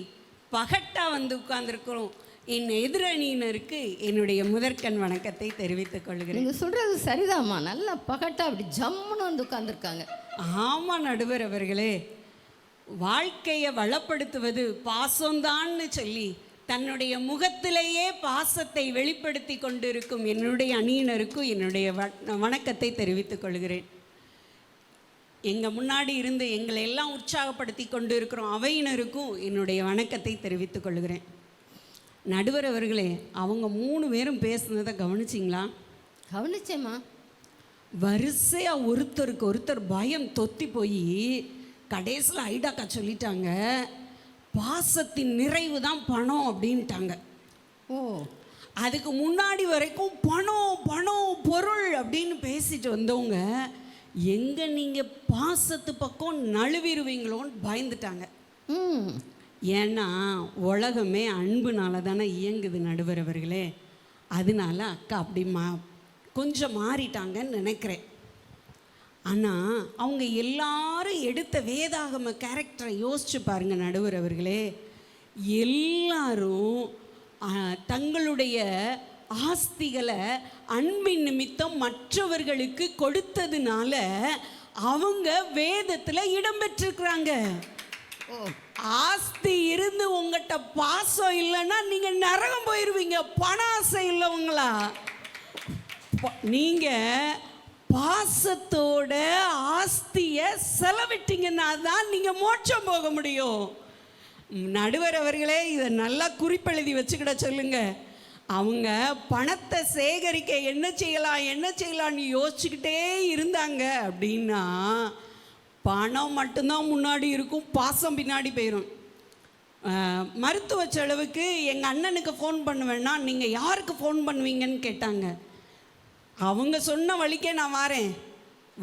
பகட்டா உட்கார்ந்துருக்கிறோம் என் எதிரணியினருக்கு என்னுடைய முதற்கண் வணக்கத்தை தெரிவித்துக் கொள்கிறேன். நீங்கள் சொல்கிறது சரிதாம்மா, நல்லா பகட்டா அப்படி ஜம்முன்னு உட்கார்ந்துருக்காங்க. ஆமாம் நடுவர் அவர்களே, வாழ்க்கையை வளப்படுத்துவது பாசம்தான்னு சொல்லி தன்னுடைய முகத்திலேயே பாசத்தை வெளிப்படுத்தி கொண்டிருக்கும் என்னுடைய அணியினருக்கும் என்னுடைய வணக்கத்தை தெரிவித்துக் கொள்கிறேன். எங்கள் முன்னாடி இருந்து எங்களை எல்லாம் உற்சாகப்படுத்தி கொண்டு இருக்கிறோம் அவையினருக்கும் என்னுடைய வணக்கத்தை தெரிவித்துக் கொள்கிறேன். நடுவர் அவர்களே, அவங்க 3 பேரும் பேசுனதை கவனிச்சிங்களா? கவனிச்சேம்மா. வரிசையாக ஒருத்தருக்கு ஒருத்தர் பயம் தொத்தி போய் கடைசியில் ஐடாக்கா சொல்லிட்டாங்க, பாசத்தின் நிறைவு தான் பணம் அப்படின்ட்டாங்க. ஓ, அதுக்கு முன்னாடி வரைக்கும் பணம் பணம் பொருள் அப்படின்னு பேசிட்டு வந்தவங்க எங்கே நீங்கள் பாசத்து பக்கம் நழுவிடுவீங்களோன்னு பயந்துட்டாங்க. ஏன்னா உலகமே அன்புனால தானே இயங்குது நடுவர் அவர்களே. அதனால அக்கா அப்படி கொஞ்சம் மாறிட்டாங்கன்னு நினைக்கிறேன். ஆனால் அவங்க எல்லாரும் எடுத்த வேதாகம கேரக்டரை யோசிச்சு பாருங்க நடுவர் அவர்களே. எல்லாரும் தங்களுடைய ஆஸ்திகளை அன்பின் நிமித்தம் மற்றவர்களுக்கு கொடுத்ததுனால அவங்க வேதத்தில் இடம்பெற்றிருக்கிறாங்க. ஆஸ்தி இருந்து உங்கள்கிட்ட பாசம் இல்லைன்னா நீங்கள் நரகம் போயிடுவீங்க. பண ஆசை இல்லைங்களா? நீங்கள் பாசத்தோட ஆஸ்தியை செலவிட்டீங்கன்னா தான் நீங்கள் மோட்சம் போக முடியும். நடுவர் அவர்களே, இதை நல்லா குறிப்பெழுதி வச்சுக்கிட சொல்லுங்க. அவங்க பணத்தை சேகரிக்க என்ன செய்யலாம்னு யோசிச்சுக்கிட்டே இருந்தாங்க அப்படின்னா பணம் மட்டும்தான் முன்னாடி இருக்கும், பாசம் பின்னாடி போயிடும். மருத்துவ செலவுக்கு எங்கள் அண்ணனுக்கு ஃபோன் பண்ணுவேன்னா நீங்கள் யாருக்கு ஃபோன் பண்ணுவீங்கன்னு கேட்டாங்க. அவங்க சொன்ன வழிக்கே நான் வாரேன்.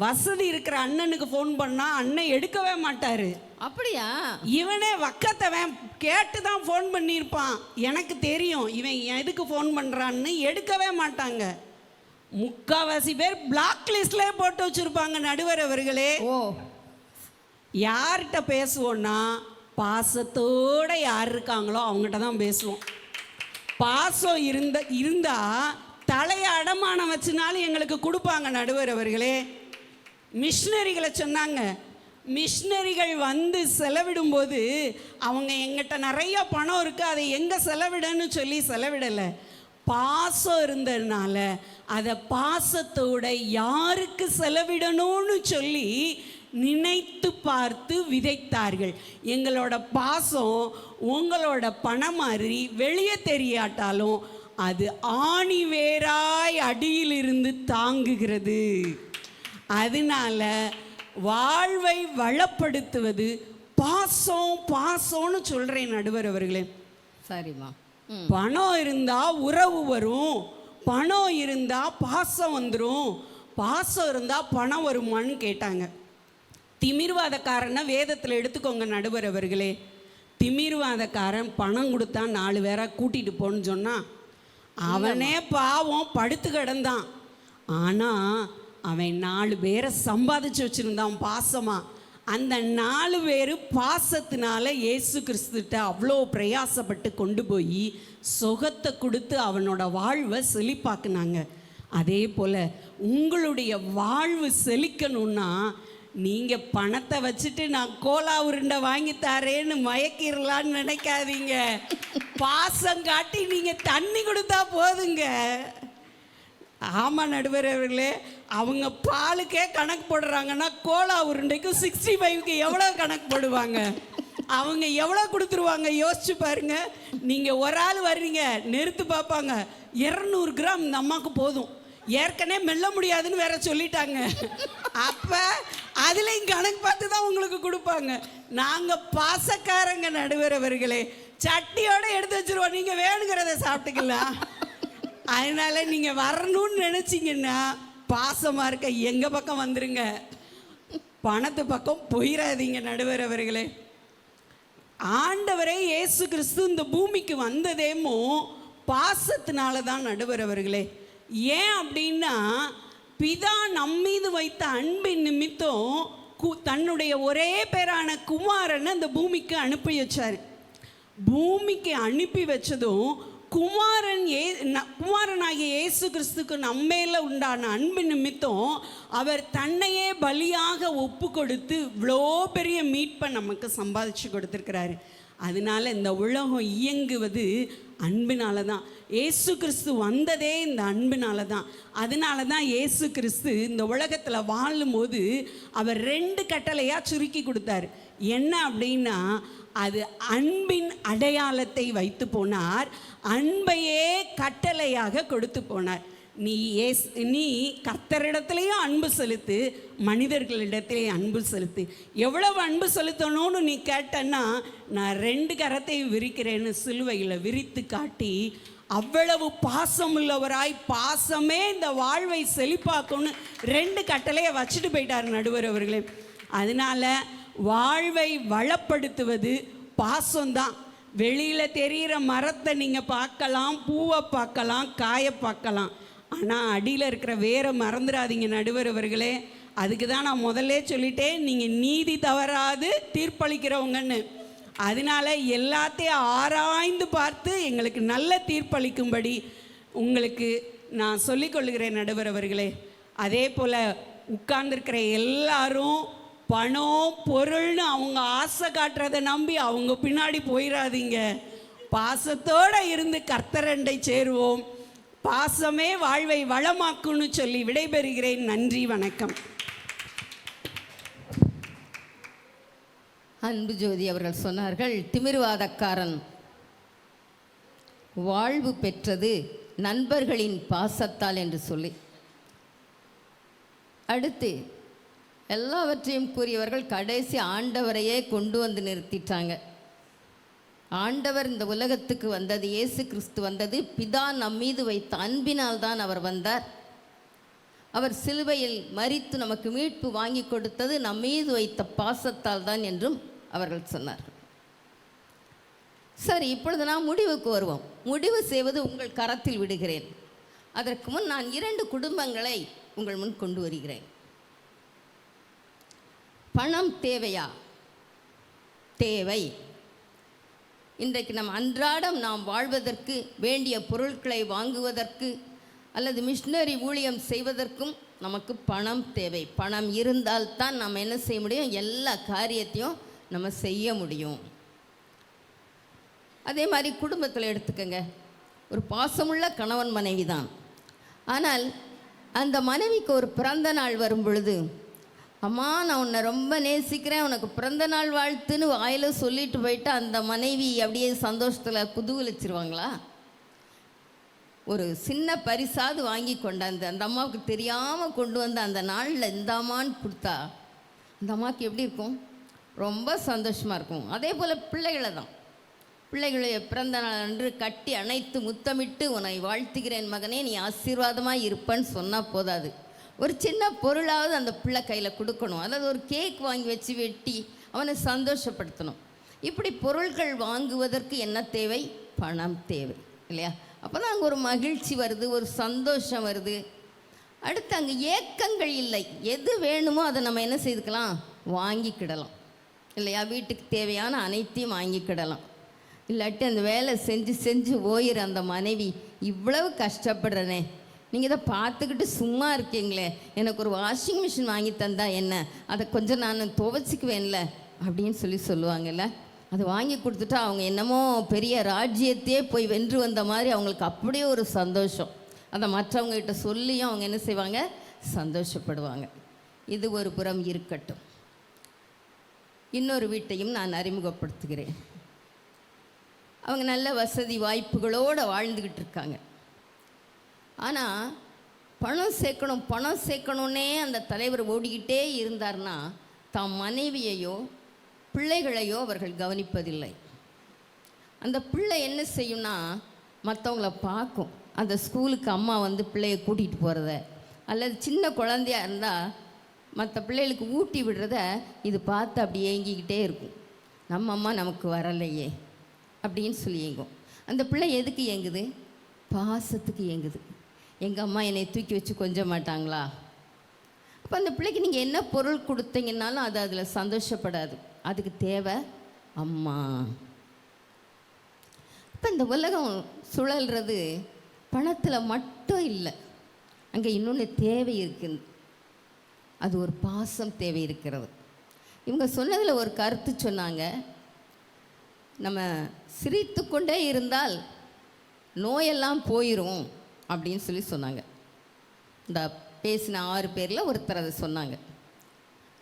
வசதி இருக்கிற அண்ணனுக்கு ஃபோன் பண்ணால் அண்ணன் எடுக்கவே மாட்டார். அப்படியா? இவனே வக்கத்தவன் கேட்டு தான் ஃபோன் பண்ணியிருப்பான். எனக்கு தெரியும் இவன் எதுக்கு ஃபோன் பண்ணுறான்னு. எடுக்கவே மாட்டாங்க. முக்கால்வாசி பேர் பிளாக் லிஸ்ட்லேயே போட்டு வச்சுருப்பாங்க நடுவர் அவர்களே. ஓ, யார்கிட்ட பேசுவோன்னா பாசத்தோடு யார் இருக்காங்களோ அவங்ககிட்ட தான் பேசுவோம். பாசம் இருந்தால் தலையை அடமானம் வச்சுனாலும் எங்களுக்கு கொடுப்பாங்க நடுவர் அவர்களே. மிஷினரிகளை சொன்னாங்க, மிஷினரிகள் வந்து செலவிடும்போது அவங்க எங்கிட்ட நிறைய பணம் இருக்குது, அதை எங்கே செலவிடன்னு சொல்லி செலவிடலை. பாசம் இருந்ததுனால அதை பாசத்தோட யாருக்கு செலவிடணும்னு சொல்லி நினைத்து பார்த்து விதைத்தார்கள். எங்களோட பாசம் உங்களோட பணம் மாதிரி வெளியே தெரியாட்டாலும் அது ஆணி வேராய் அடியிலிருந்து தாங்குகிறது. அதனால வாழ்வை வளப்படுத்துவது பாசம். பாசம்னு சொல்கிறேன் நடுவர் அவர்களே. சரிம்மா. பணம் இருந்தால் உறவு வரும், பணம் இருந்தால் பாசம் வந்துடும், பாசம் இருந்தால் பணம் வருமான்னு கேட்டாங்க. திமிர்வாதக்காரனை வேதத்தில் எடுத்துக்கோங்க நடுவர் அவர்களே. திமிர்வாதக்காரன் பணம் கொடுத்தா 4 பேரை கூட்டிகிட்டு போன்னு சொன்னான். அவனே பாவம் படுத்து கிடந்தான். ஆனால் அவன் 4 பேரை சம்பாதிச்சு வச்சுருந்தான் பாசமாக. அந்த 4 பேர் பாசத்தினால இயேசு கிறிஸ்துட்ட அவ்வளோ பிரயாசப்பட்டு கொண்டு போய் சுகத்தை கொடுத்து அவனோட வாழ்வை செழிப்பாக்குனாங்க. அதே போல் உங்களுடைய வாழ்வு செழிக்கணும்னா நீங்கள் பணத்தை வச்சுட்டு நான் கோலா உருண்டை வாங்கி தரேன்னு மயக்கிடலான்னு நினைக்காதீங்க. பாசம் காட்டி நீங்கள் தண்ணி கொடுத்தா போதுங்க. ஆமாம் நடுவர் அவர்களே, அவங்க பாலுக்கே கணக்கு போடுறாங்கன்னா கோலா உருண்டைக்கு 65க்கு எவ்வளோ கணக்கு போடுவாங்க? அவங்க எவ்வளோ கொடுத்துருவாங்க யோசிச்சு பாருங்க. நீங்கள் ஒரு ஆள் வர்றீங்க, நிறுத்து பார்ப்பாங்க, 200 கிராம் இந்த அம்மாவுக்கு போதும், ஏற்கனவே மெல்ல முடியாதுன்னு வேற சொல்லிட்டாங்க. அப்போ அதுலேயும் கணக்கு பார்த்து தான் உங்களுக்கு கொடுப்பாங்க. நாங்கள் பாசக்காரங்க நடுவர் அவர்களே, சட்டியோடு எடுத்து வச்சுருவோம், நீங்கள் வேணுங்கிறத சாப்பிட்டுக்கலாம். அதனால நீங்கள் வரணும்னு நினச்சிங்கன்னா பாசமாக இருக்க எங்கள் பக்கம் வந்துருங்க, பணத்து பக்கம் போயிடாதீங்க நடுவர் அவர்களே. ஆண்டவரே இயேசு கிறிஸ்து இந்த பூமிக்கு வந்ததேமோ பாசத்தினால தான் நடுவர் அவர்களே. ஏன் அப்படின்னா பிதா நம்மீது வைத்த அன்பின் நிமித்தம் தன்னுடைய ஒரே பேரான குமாரனை அந்த பூமிக்கு அனுப்பி வச்சார். பூமிக்கு அனுப்பி வச்சதும் குமாரனாகிய இயேசு கிறிஸ்துக்கு நம்மேல உண்டான அன்பு நிமித்தம் அவர் தன்னையே பலியாக ஒப்பு கொடுத்து இவ்வளோ பெரிய மீட்பை நமக்கு சம்பாதிச்சு கொடுத்துருக்கிறாரு. அதனால இந்த உலகம் இயங்குவது அன்பினால தான். இயேசு கிறிஸ்து வந்ததே இந்த அன்பினால தான். அதனால தான் இயேசு கிறிஸ்து இந்த உலகத்தில் வாழும்போது அவர் 2 கட்டளையாக சுருக்கி கொடுத்தாரு. என்ன அப்படின்னா, அது அன்பின் அடையாளத்தை வைத்து போனார், அன்பையே கட்டளையாக கொடுத்து போனார். நீ கர்த்தரிடத்துலேயும் அன்பு செலுத்து, மனிதர்களிடத்திலேயும் அன்பு செலுத்து. எவ்வளவு அன்பு செலுத்தணும்னு நீ கேட்டன்னா, நான் 2 கரத்தையும் விரிக்கிறேன்னு சிலுவையில் விரித்து காட்டி அவ்வளவு பாசமுள்ளவராய், பாசமே இந்த வாழ்வை செழிப்பாக்கும்னு 2 கட்டளையை வச்சுட்டு போயிட்டார் நடுவர் அவர்களே. அதனால வாழ்வை வளப்படுத்துவது பாசம்தான். வெளியில் தெரிகிற மரத்தை நீங்கள் பார்க்கலாம், பூவை பார்க்கலாம், காயை பார்க்கலாம், ஆனால் அடியில் இருக்கிற வேரை மறந்துடாதீங்க நடுவர் அவர்களே. அதுக்கு தான் நான் முதல்ல சொல்லிட்டேன், நீங்கள் நீதி தவறாது தீர்ப்பளிக்கிறவங்கன்னு. அதனால் எல்லாத்தையும் ஆராய்ந்து பார்த்து எங்களுக்கு நல்ல தீர்ப்பளிக்கும்படி உங்களுக்கு நான் சொல்லிக்கொள்கிறேன் நடுவர் அவர்களே. அதே போல் உட்கார்ந்துருக்கிற எல்லாரும் பணம் பொருள்னு அவங்க ஆசை காட்டுறதை நம்பி அவங்க பின்னாடி போயிடாதீங்க. பாசத்தோடு இருந்து கர்த்தரண்டை சேருவோம். பாசமே வாழ்வை வளமாக்குன்னு சொல்லி விடைபெறுகிறேன். நன்றி, வணக்கம். அன்பு ஜோதி அவர்கள் சொன்னார்கள், திமிர்வாதக்காரன் வாழ்வு பெற்றது நண்பர்களின் பாசத்தால் என்று சொல்லி. அடுத்து எல்லாவற்றையும் கூறியவர்கள் கடைசி ஆண்டவரையே கொண்டு வந்து நிறுத்திட்டாங்க. ஆண்டவர் இந்த உலகத்துக்கு வந்தது, இயேசு கிறிஸ்து வந்தது பிதா நம் மீது வைத்த அன்பினால் தான் அவர் வந்தார். அவர் சிலுவையில் மரித்து நமக்கு மீட்பு வாங்கி கொடுத்தது நம் மீது வைத்த பாசத்தால் தான் என்றும் அவர்கள் சொன்னார்கள். சரி, இப்பொழுது நான் முடிவுக்கு வருவோம். முடிவு செய்வது உங்கள் கரத்தில் விடுகிறேன். அதற்கு முன் நான் 2 குடும்பங்களை உங்கள் முன் கொண்டு வருகிறேன். பணம் தேவையா? தேவை. இன்றைக்கு நம் அன்றாடம் நாம் வாழ்வதற்கு வேண்டிய பொருட்களை வாங்குவதற்கு அல்லது மிஷினரி ஊழியம் செய்வதற்கும் நமக்கு பணம் தேவை. பணம் இருந்தால்தான் நம்ம என்ன செய்ய முடியும்? எல்லா காரியத்தையும் நம்ம செய்ய முடியும். அதே மாதிரி குடும்பத்தில் எடுத்துக்கங்க. ஒரு பாசமுள்ள கணவன் மனைவி தான். ஆனால் அந்த மனைவிக்கு ஒரு பிறந்த நாள் வரும் பொழுது, அம்மா நான் உன்னை ரொம்ப நேசிக்கிறேன், உனக்கு பிறந்த நாள் வாழ்த்துன்னு வாயில் சொல்லிட்டு போயிட்டு அந்த மனைவி அப்படியே சந்தோஷத்தில் குதூகலிச்சிருவாங்களா? ஒரு சின்ன பரிசாவது வாங்கி கொண்டாந்து அந்த அம்மாவுக்கு தெரியாமல் கொண்டு வந்து அந்த நாளில் இந்த அம்மான்னு கொடுத்தா அந்த அம்மாவுக்கு எப்படி இருக்கும்? ரொம்ப சந்தோஷமாக இருக்கும். அதே போல் பிள்ளைகளை தான். பிள்ளைகளுடைய பிறந்த நாள் அன்று கட்டி அணைத்து முத்தமிட்டு உன்னை வாழ்த்துகிறேன் மகனே, நீ ஆசீர்வாதமாக இருப்பேன்னு சொன்னால் போதாது. ஒரு சின்ன பொருளாவது அந்த பிள்ளை கையில் கொடுக்கணும். அதாவது ஒரு கேக் வாங்கி வச்சு வெட்டி அவனை சந்தோஷப்படுத்தணும். இப்படி பொருட்கள் வாங்குவதற்கு என்ன தேவை? பணம் தேவை இல்லையா? அப்போ தான் அங்கே ஒரு மகிழ்ச்சி வருது, ஒரு சந்தோஷம் வருது. அடுத்து அங்கே ஏக்கங்கள் இல்லை. எது வேணுமோ அதை நம்ம என்ன செய்துக்கலாம்? வாங்கிக்கிடலாம் இல்லையா? வீட்டுக்கு தேவையான அனைத்தையும் வாங்கிக்கிடலாம். இல்லாட்டி அந்த வேலை செஞ்சு செஞ்சு ஓயிற அந்த மனைவி, இவ்வளவு கஷ்டப்படுறனே, நீங்கள் இதை பார்த்துக்கிட்டு சும்மா இருக்கீங்களே, எனக்கு ஒரு வாஷிங் மிஷின் வாங்கி தந்தா என்ன, அதை கொஞ்சம் நான் துவைச்சிக்குவேன்ல அப்படின்னு சொல்லுவாங்கல்ல. அது வாங்கி கொடுத்துட்டா அவங்க என்னமோ பெரிய ராஜ்யத்தையே போய் வென்று வந்த மாதிரி அவங்களுக்கு அப்படியே ஒரு சந்தோஷம். அதை மற்றவங்ககிட்ட சொல்லியும் அவங்க என்ன செய்வாங்க? சந்தோஷப்படுவாங்க. இது ஒரு புறம் இருக்கட்டும். இன்னொரு வீட்டையும் நான் அறிமுகப்படுத்துகிறேன். அவங்க நல்ல வசதி வாய்ப்புகளோடு வாழ்ந்துக்கிட்டு இருக்காங்க. ஆனால் பணம் சேர்க்கணுன்னே அந்த தலைவர் ஓடிக்கிட்டே இருந்தார்னா தாம் மனைவியையோ பிள்ளைகளையோ அவர்கள் கவனிப்பதில்லை. அந்த பிள்ளை என்ன செய்யும்னா மற்றவங்கள பார்க்கும். அந்த ஸ்கூலுக்கு அம்மா வந்து பிள்ளைய கூட்டிகிட்டு போகிறத, அல்லது சின்ன குழந்தையாக இருந்தால் மற்ற பிள்ளைகளுக்கு ஊட்டி விடுறத இது பார்த்து அப்படி ஏங்கிக்கிட்டே இருக்கும். நம்ம அம்மா நமக்கு வரலையே அப்படின்னு சொல்லி ஏங்கும். அந்த பிள்ளை எதுக்கு ஏங்குது? பாசத்துக்கு ஏங்குது. எங்கள் அம்மா என்னை தூக்கி வச்சு கொஞ்ச மாட்டாங்களா? அப்போ அந்த பிள்ளைக்கு நீங்கள் என்ன பொருள் கொடுத்தீங்கன்னாலும் அது அதில் சந்தோஷப்படாது. அதுக்கு தேவை அம்மா. இப்போ இந்த உலகம் சுழல்றது பணத்தில் மட்டும் இல்லை, அங்கே இன்னொன்று தேவை இருக்குது. அது ஒரு பாசம் தேவை இருக்கிறது. இவங்க சொன்னதில் ஒரு கருத்து சொன்னாங்க. நம்ம சிரித்து கொண்டே இருந்தால் நோயெல்லாம் போயிடும் அப்படின்னு சொன்னாங்க. இந்த பேசின 6 பேரில் ஒருத்தர் அதை சொன்னாங்க.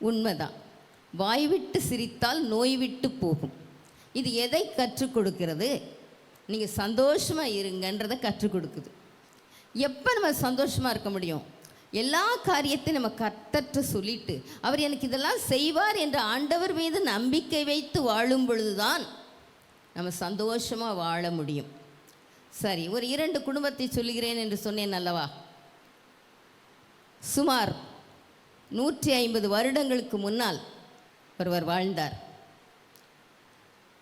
உண்மைதான். வாய் விட்டு சிரித்தால் நோய் விட்டு போகும். இது எதை கற்றுக் கொடுக்கிறது? நீங்கள் சந்தோஷமாக இருங்கன்றதை கற்றுக் கொடுக்குது. எப்போ நம்ம சந்தோஷமாக இருக்க முடியும்? எல்லா காரியத்தையும் நம்ம கர்த்தர்ட்ட சொல்லிட்டு அவர் எனக்கு இதெல்லாம் செய்வார் என்ற ஆண்டவர் மீது நம்பிக்கை வைத்து வாழும் பொழுதுதான் நம்ம சந்தோஷமாக வாழ முடியும். சரி, ஒரு 2 குடும்பத்தை சொல்லுகிறேன் என்று சொன்னேன் அல்லவா? சுமார் 150 வருடங்களுக்கு முன்னால் ஒருவர் வாழ்ந்தார்.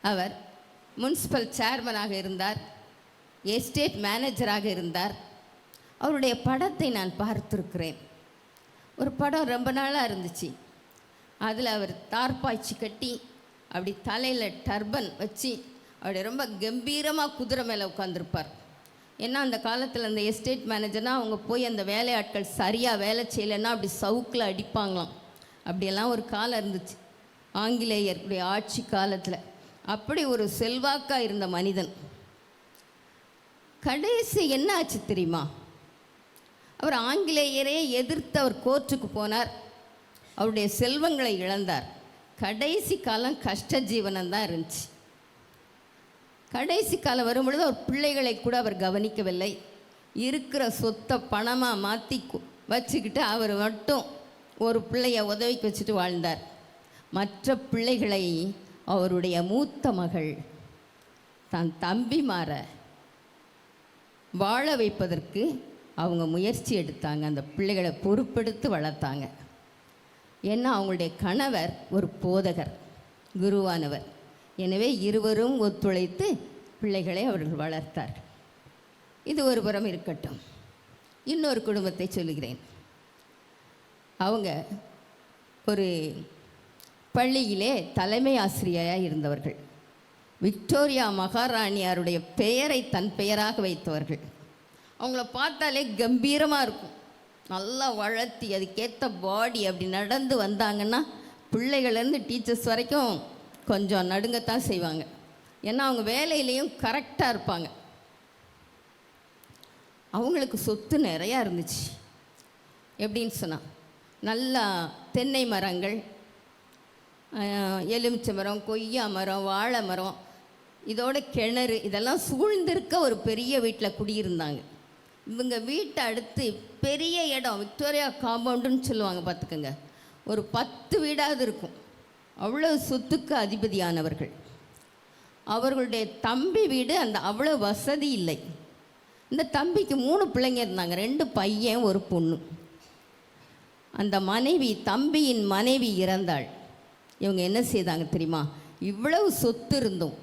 அவர் முனிசிபல் சேர்மனாக இருந்தார், எஸ்டேட் மேனேஜராக இருந்தார். அவருடைய படத்தை நான் பார்த்துருக்கிறேன். ஒரு படம் ரொம்ப நாளாக இருந்துச்சு. அதில் அவர் தார்பாய்ச்சி கட்டி அப்படி தலையில் டர்பன் வச்சு அப்படி ரொம்ப கம்பீரமாக குதிரை மேலே உட்காந்துருப்பார். ஏன்னா அந்த காலத்தில் அந்த எஸ்டேட் மேனேஜர்னால் அவங்க போய் அந்த வேலையாட்கள் சரியாக வேலை செய்யலைன்னா அப்படி சவுக்கில் அடிப்பாங்களாம். அப்படியெல்லாம் ஒரு காலம் இருந்துச்சு ஆங்கிலேயருடைய ஆட்சி காலத்தில். அப்படி ஒரு செல்வாக்காக இருந்த மனிதன் கடைசி என்ன ஆச்சு தெரியுமா? அவர் ஆங்கிலேயரே எதிர்த்து அவர் கோர்ட்டுக்கு போனார். அவருடைய செல்வங்களை இழந்தார். கடைசி காலம் கஷ்ட ஜீவனம்தான் இருந்துச்சு. கடைசி காலம் வரும்பொழுது அவர் பிள்ளைகளை கூட அவர் கவனிக்கவில்லை. இருக்கிற சொத்தை பணமாக மாற்றி வச்சுக்கிட்டு அவர் மட்டும் ஒரு பிள்ளைய உதவிக்கு வச்சுட்டு வாழ்ந்தார். மற்ற பிள்ளைகளை அவருடைய மூத்த மகள் தன் தம்பிமாரை வாழ வைப்பதற்கு அவங்க முயற்சி எடுத்தாங்க. அந்த பிள்ளைகளை பொறுப்பெடுத்து வளர்த்தாங்க. ஏன்னா அவங்களுடைய கணவர் ஒரு போதகர், குருவானவர். எனவே இருவரும் ஒத்துழைத்து பிள்ளைகளை அவர்கள் வளர்த்தார்கள். இது ஒரு புறம் இருக்கட்டும். இன்னொரு குடும்பத்தை சொல்லுகிறேன். அவங்க ஒரு பள்ளியிலே தலைமை ஆசிரியராக இருந்தவர்கள். விக்டோரியா மகாராணியாருடைய பெயரை தன் பெயராக வைத்தவர்கள். அவங்கள பார்த்தாலே கம்பீரமாக இருக்கும். நல்லா வளர்த்தி அதுக்கேற்ற பாடி அப்படி நடந்து வந்தாங்கன்னா பிள்ளைகள்லேருந்து டீச்சர்ஸ் வரைக்கும் கொஞ்சம் நடுங்கத்தான் செய்வாங்க. ஏன்னா அவங்க வேலையிலையும் கரெக்டாக இருப்பாங்க. அவங்களுக்கு சொத்து நிறையா இருந்துச்சு. எப்படின்னு சொன்னால், நல்லா தென்னை மரங்கள், எலுமிச்சை மரம், கொய்யா மரம், வாழை மரம், இதோட கிணறு, இதெல்லாம் சூழ்ந்திருக்க ஒரு பெரிய வீட்டில் குடியிருந்தாங்க. இவங்க வீட்டை அடுத்து பெரிய இடம், விக்டோரியா காம்பவுண்டுன்னு சொல்லுவாங்க, பார்த்துக்கோங்க. ஒரு 10 வீடாவது இருக்கும். அவ்வளோ சொத்துக்கு அதிபதியானவர்கள். அவர்களுடைய தம்பி வீடு அந்த அவ்வளோ வசதி இல்லை. இந்த தம்பிக்கு 3 பிள்ளைங்க இருந்தாங்க, 2 பையன் 1 பொண்ணு. அந்த மனைவி, தம்பியின் மனைவி இறந்தாள். இவங்க என்ன செய்தாங்க தெரியுமா? இவ்வளவு சொத்து இருந்தும்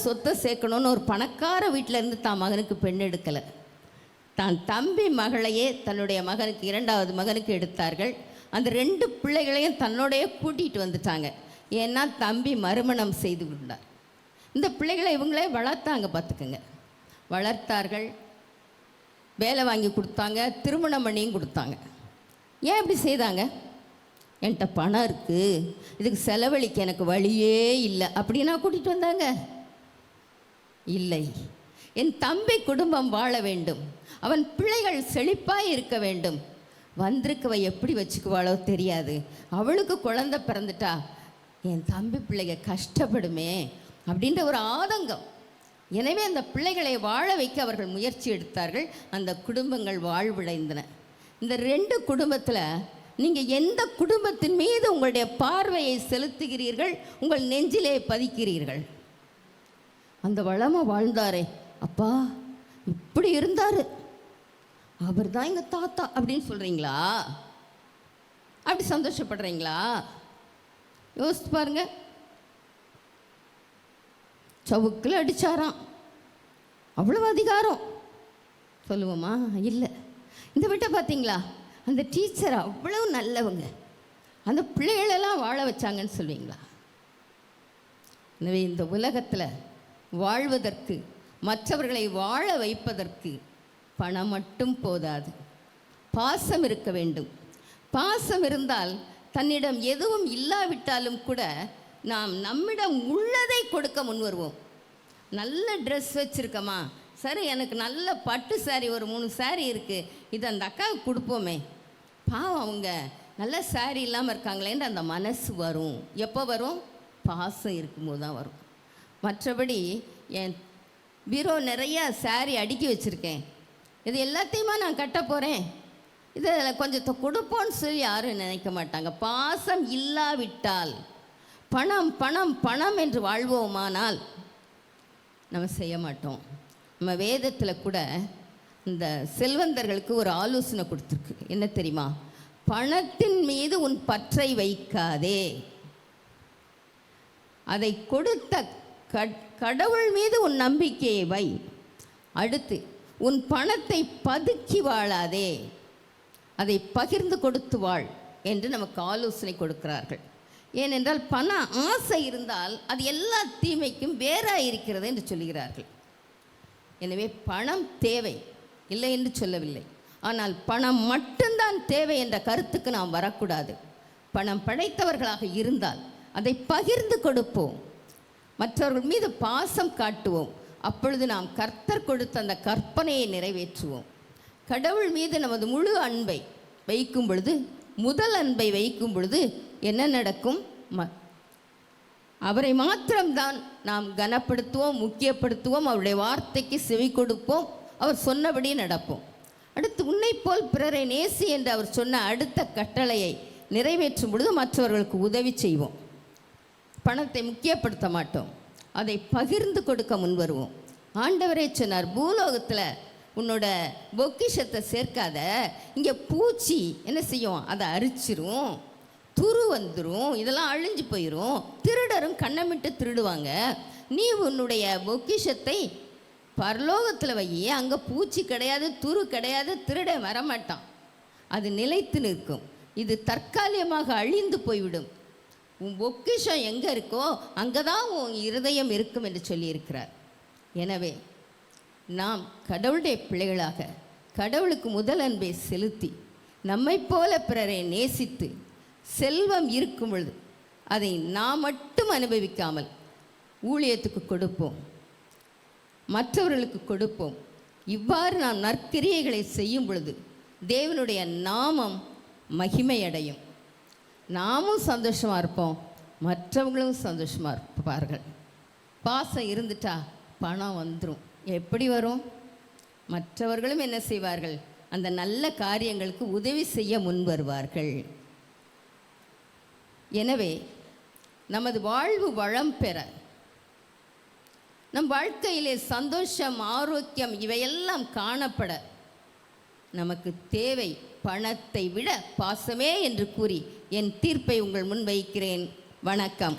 சொத்தை சேர்க்கணுன்னு ஒரு பணக்கார வீட்டிலேருந்து தான் மகனுக்கு பெண் எடுக்கலை. தான் தம்பி மகளையே தன்னுடைய மகனுக்கு, 2வது மகனுக்கு எடுத்தார்கள். அந்த 2 பிள்ளைகளையும் தன்னோடைய கூட்டிகிட்டு வந்துட்டாங்க. ஏன்னா தம்பி மறுமணம் செய்து கொண்டார். இந்த பிள்ளைகளை இவங்களே வளர்த்தாங்க, பார்த்துக்குங்க. வளர்த்தார்கள், வேலை வாங்கி கொடுத்தாங்க, திருமணம் பண்ணியும் கொடுத்தாங்க. ஏன் இப்படி செய்தாங்க? என்கிட்ட பணம் இருக்குது, இதுக்கு செலவழிக்க எனக்கு வழியே இல்லை அப்படின்னா கூட்டிகிட்டு வந்தாங்க? இல்லை. என் தம்பி குடும்பம் வாழ வேண்டும், அவன் பிள்ளைகள் செழிப்பாக இருக்க வேண்டும். வந்திருக்கவ எப்படி வச்சுக்குவாளோ தெரியாது, அவளுக்கு குழந்தை பிறந்துட்டா என் தம்பி பிள்ளைங்க கஷ்டப்படுமே அப்படின்ற ஒரு ஆதங்கம். எனவே அந்த பிள்ளைகளை வாழ வைக்க அவர்கள் முயற்சி எடுத்தார்கள். அந்த குடும்பங்கள் வாழ்விடைந்தன. இந்த 2 குடும்பத்தில் நீங்கள் எந்த குடும்பத்தின் மீது உங்களுடைய பார்வையை செலுத்துகிறீர்கள், உங்கள் நெஞ்சிலே பதிக்கிறீர்கள்? அந்த வளமாக வாழ்ந்தாரே, அப்பா இப்படி இருந்தார், அவர் தான் எங்கள் தாத்தா அப்படின்னு சொல்கிறீங்களா? அப்படி சந்தோஷப்படுறீங்களா? யோசித்து பாருங்க. சவுக்கில் அடித்தாராம், அவ்வளவு அதிகாரம் சொல்லுவோமா? இல்லை. இந்த வீட்டை பார்த்தீங்களா, அந்த டீச்சர் அவ்வளவு நல்லவங்க, அந்த பிள்ளைகளெல்லாம் வாழ வச்சாங்கன்னு சொல்வீங்களா? எனவே இந்த உலகத்தில் வாழ்வதற்கு, மற்றவர்களை வாழ வைப்பதற்கு பணம் மட்டும் போதாது, பாசம் இருக்க வேண்டும். பாசம் இருந்தால் தன்னிடம் எதுவும் இல்லாவிட்டாலும் கூட நாம் நம்மிடம் உள்ளதை கொடுக்க முன்வருவோம். நல்ல ட்ரெஸ் வச்சுருக்கோமா, சரி எனக்கு நல்ல பட்டு சாரி ஒரு 3 சாரி இருக்குது, இது அந்த அக்காவுக்கு கொடுப்போமே, பாவம் அவங்க நல்ல சாரி இல்லாமல் இருக்காங்களேன்னு அந்த மனசு வரும். எப்போ வரும்? பாசம் இருக்கும்போது தான் வரும். மற்றபடி என் பீரோ நிறையா சாரி அடுக்கி வச்சுருக்கேன், இது எல்லாத்தையுமா நான் கட்ட போகிறேன், இதில் கொஞ்சத்தை கொடுப்போன்னு சொல்லி யாரும் நினைக்க மாட்டாங்க. பாசம் இல்லாவிட்டால், பணம் பணம் பணம் என்று வாழ்வோமானால் நம்ம செய்ய மாட்டோம். நம்ம வேதத்தில் கூட இந்த செல்வந்தர்களுக்கு ஒரு ஆலோசனை கொடுத்துருக்கு. என்ன தெரியுமா? பணத்தின் மீது உன் பற்றை வைக்காதே, அதை கொடுத்த கடவுள் மீது உன் நம்பிக்கையை வை. அடுத்து, உன் பணத்தை பதுக்கி வாழாதே, அதை பகிர்ந்து கொடுத்து வாழ் என்று நமக்கு ஆலோசனை கொடுக்கிறார்கள். ஏனென்றால் பண ஆசை இருந்தால் அது எல்லா தீமைக்கும் வேறாக இருக்கிறது என்று சொல்லுகிறார்கள். எனவே பணம் தேவை, இல்லை என்று சொல்லவில்லை. ஆனால் பணம் மட்டும்தான் தேவை என்ற கருத்துக்கு நாம் வரக்கூடாது. பணம் படைத்தவர்களாக இருந்தால் அதை பகிர்ந்து கொடுப்போம், மற்றவர்கள் மீது பாசம் காட்டுவோம். அப்பொழுது நாம் கர்த்தர் கொடுத்த அந்த கற்பனையை நிறைவேற்றுவோம். கடவுள் மீது நமது முழு அன்பை வைக்கும் பொழுது, முதல் அன்பை வைக்கும் பொழுது என்ன நடக்கும்? அவரை மாத்திரம்தான் நாம் கனப்படுத்துவோம், முக்கியப்படுத்துவோம், அவருடைய வார்த்தைக்கு செவி கொடுப்போம், அவர் சொன்னபடி நடப்போம். அடுத்து, உன்னை போல் பிறரை நேசி என்று அவர் சொன்ன அடுத்த கட்டளையை நிறைவேற்றும் பொழுது மற்றவர்களுக்கு உதவி செய்வோம். பணத்தை முக்கியப்படுத்த மாட்டோம். அதை பகிர்ந்து கொடுக்க முன் வருவோம். ஆண்டவரே சொன்னார், பூலோகத்தில் உன்னோட பொக்கிஷத்தை சேர்க்காத, இங்கே பூச்சி என்ன செய்யும், அதை அரிச்சிரும், துரு வந்துடும், இதெல்லாம் அழிஞ்சு போயிடும், திருடரும் கண்ணமிட்டு திருடுவாங்க. நீ உன்னுடைய பொக்கிஷத்தை பரலோகத்தில் வை, அங்கே பூச்சி கிடையாது, துரு கிடையாது, திருட வரமாட்டான், அது நிலைத்து நிற்கும், இது தற்காலிகமாக அழிந்து போய்விடும். உன் பொக்கிஷம் எங்கே இருக்கோ அங்கே தான் உன் இருதயம் இருக்கும் என்று சொல்லியிருக்கிறார். எனவே நாம் கடவுளுடைய பிள்ளைகளாக கடவுளுக்கு முதல் அன்பை செலுத்தி நம்மை போல பிறரை நேசித்து செல்வம் இருக்கும் பொழுது அதை நாம் மட்டும் அனுபவிக்காமல் ஊழியத்துக்கு கொடுப்போம், மற்றவர்களுக்கு கொடுப்போம். இவ்வாறு நாம் நற்கிரியைகளை செய்யும் பொழுது தேவனுடைய நாமம் மகிமையடையும். நாமும் சந்தோஷமாக இருப்போம், மற்றவங்களும் சந்தோஷமாக இருப்பார்கள். பாசம் இருந்துட்டா பணம் வந்துடும். எப்படி வரும்? மற்றவர்களும் என்ன செய்வார்கள்? அந்த நல்ல காரியங்களுக்கு உதவி செய்ய முன் வருவார்கள். எனவே நமது வாழ்வு வளம் பெற, நம் வாழ்க்கையிலே சந்தோஷம், ஆரோக்கியம் இவையெல்லாம் காணப்பட நமக்கு தேவை பணத்தை விட பாசமே என்று கூறி என் தீர்ப்பை உங்கள் முன் வைக்கிறேன். வணக்கம்.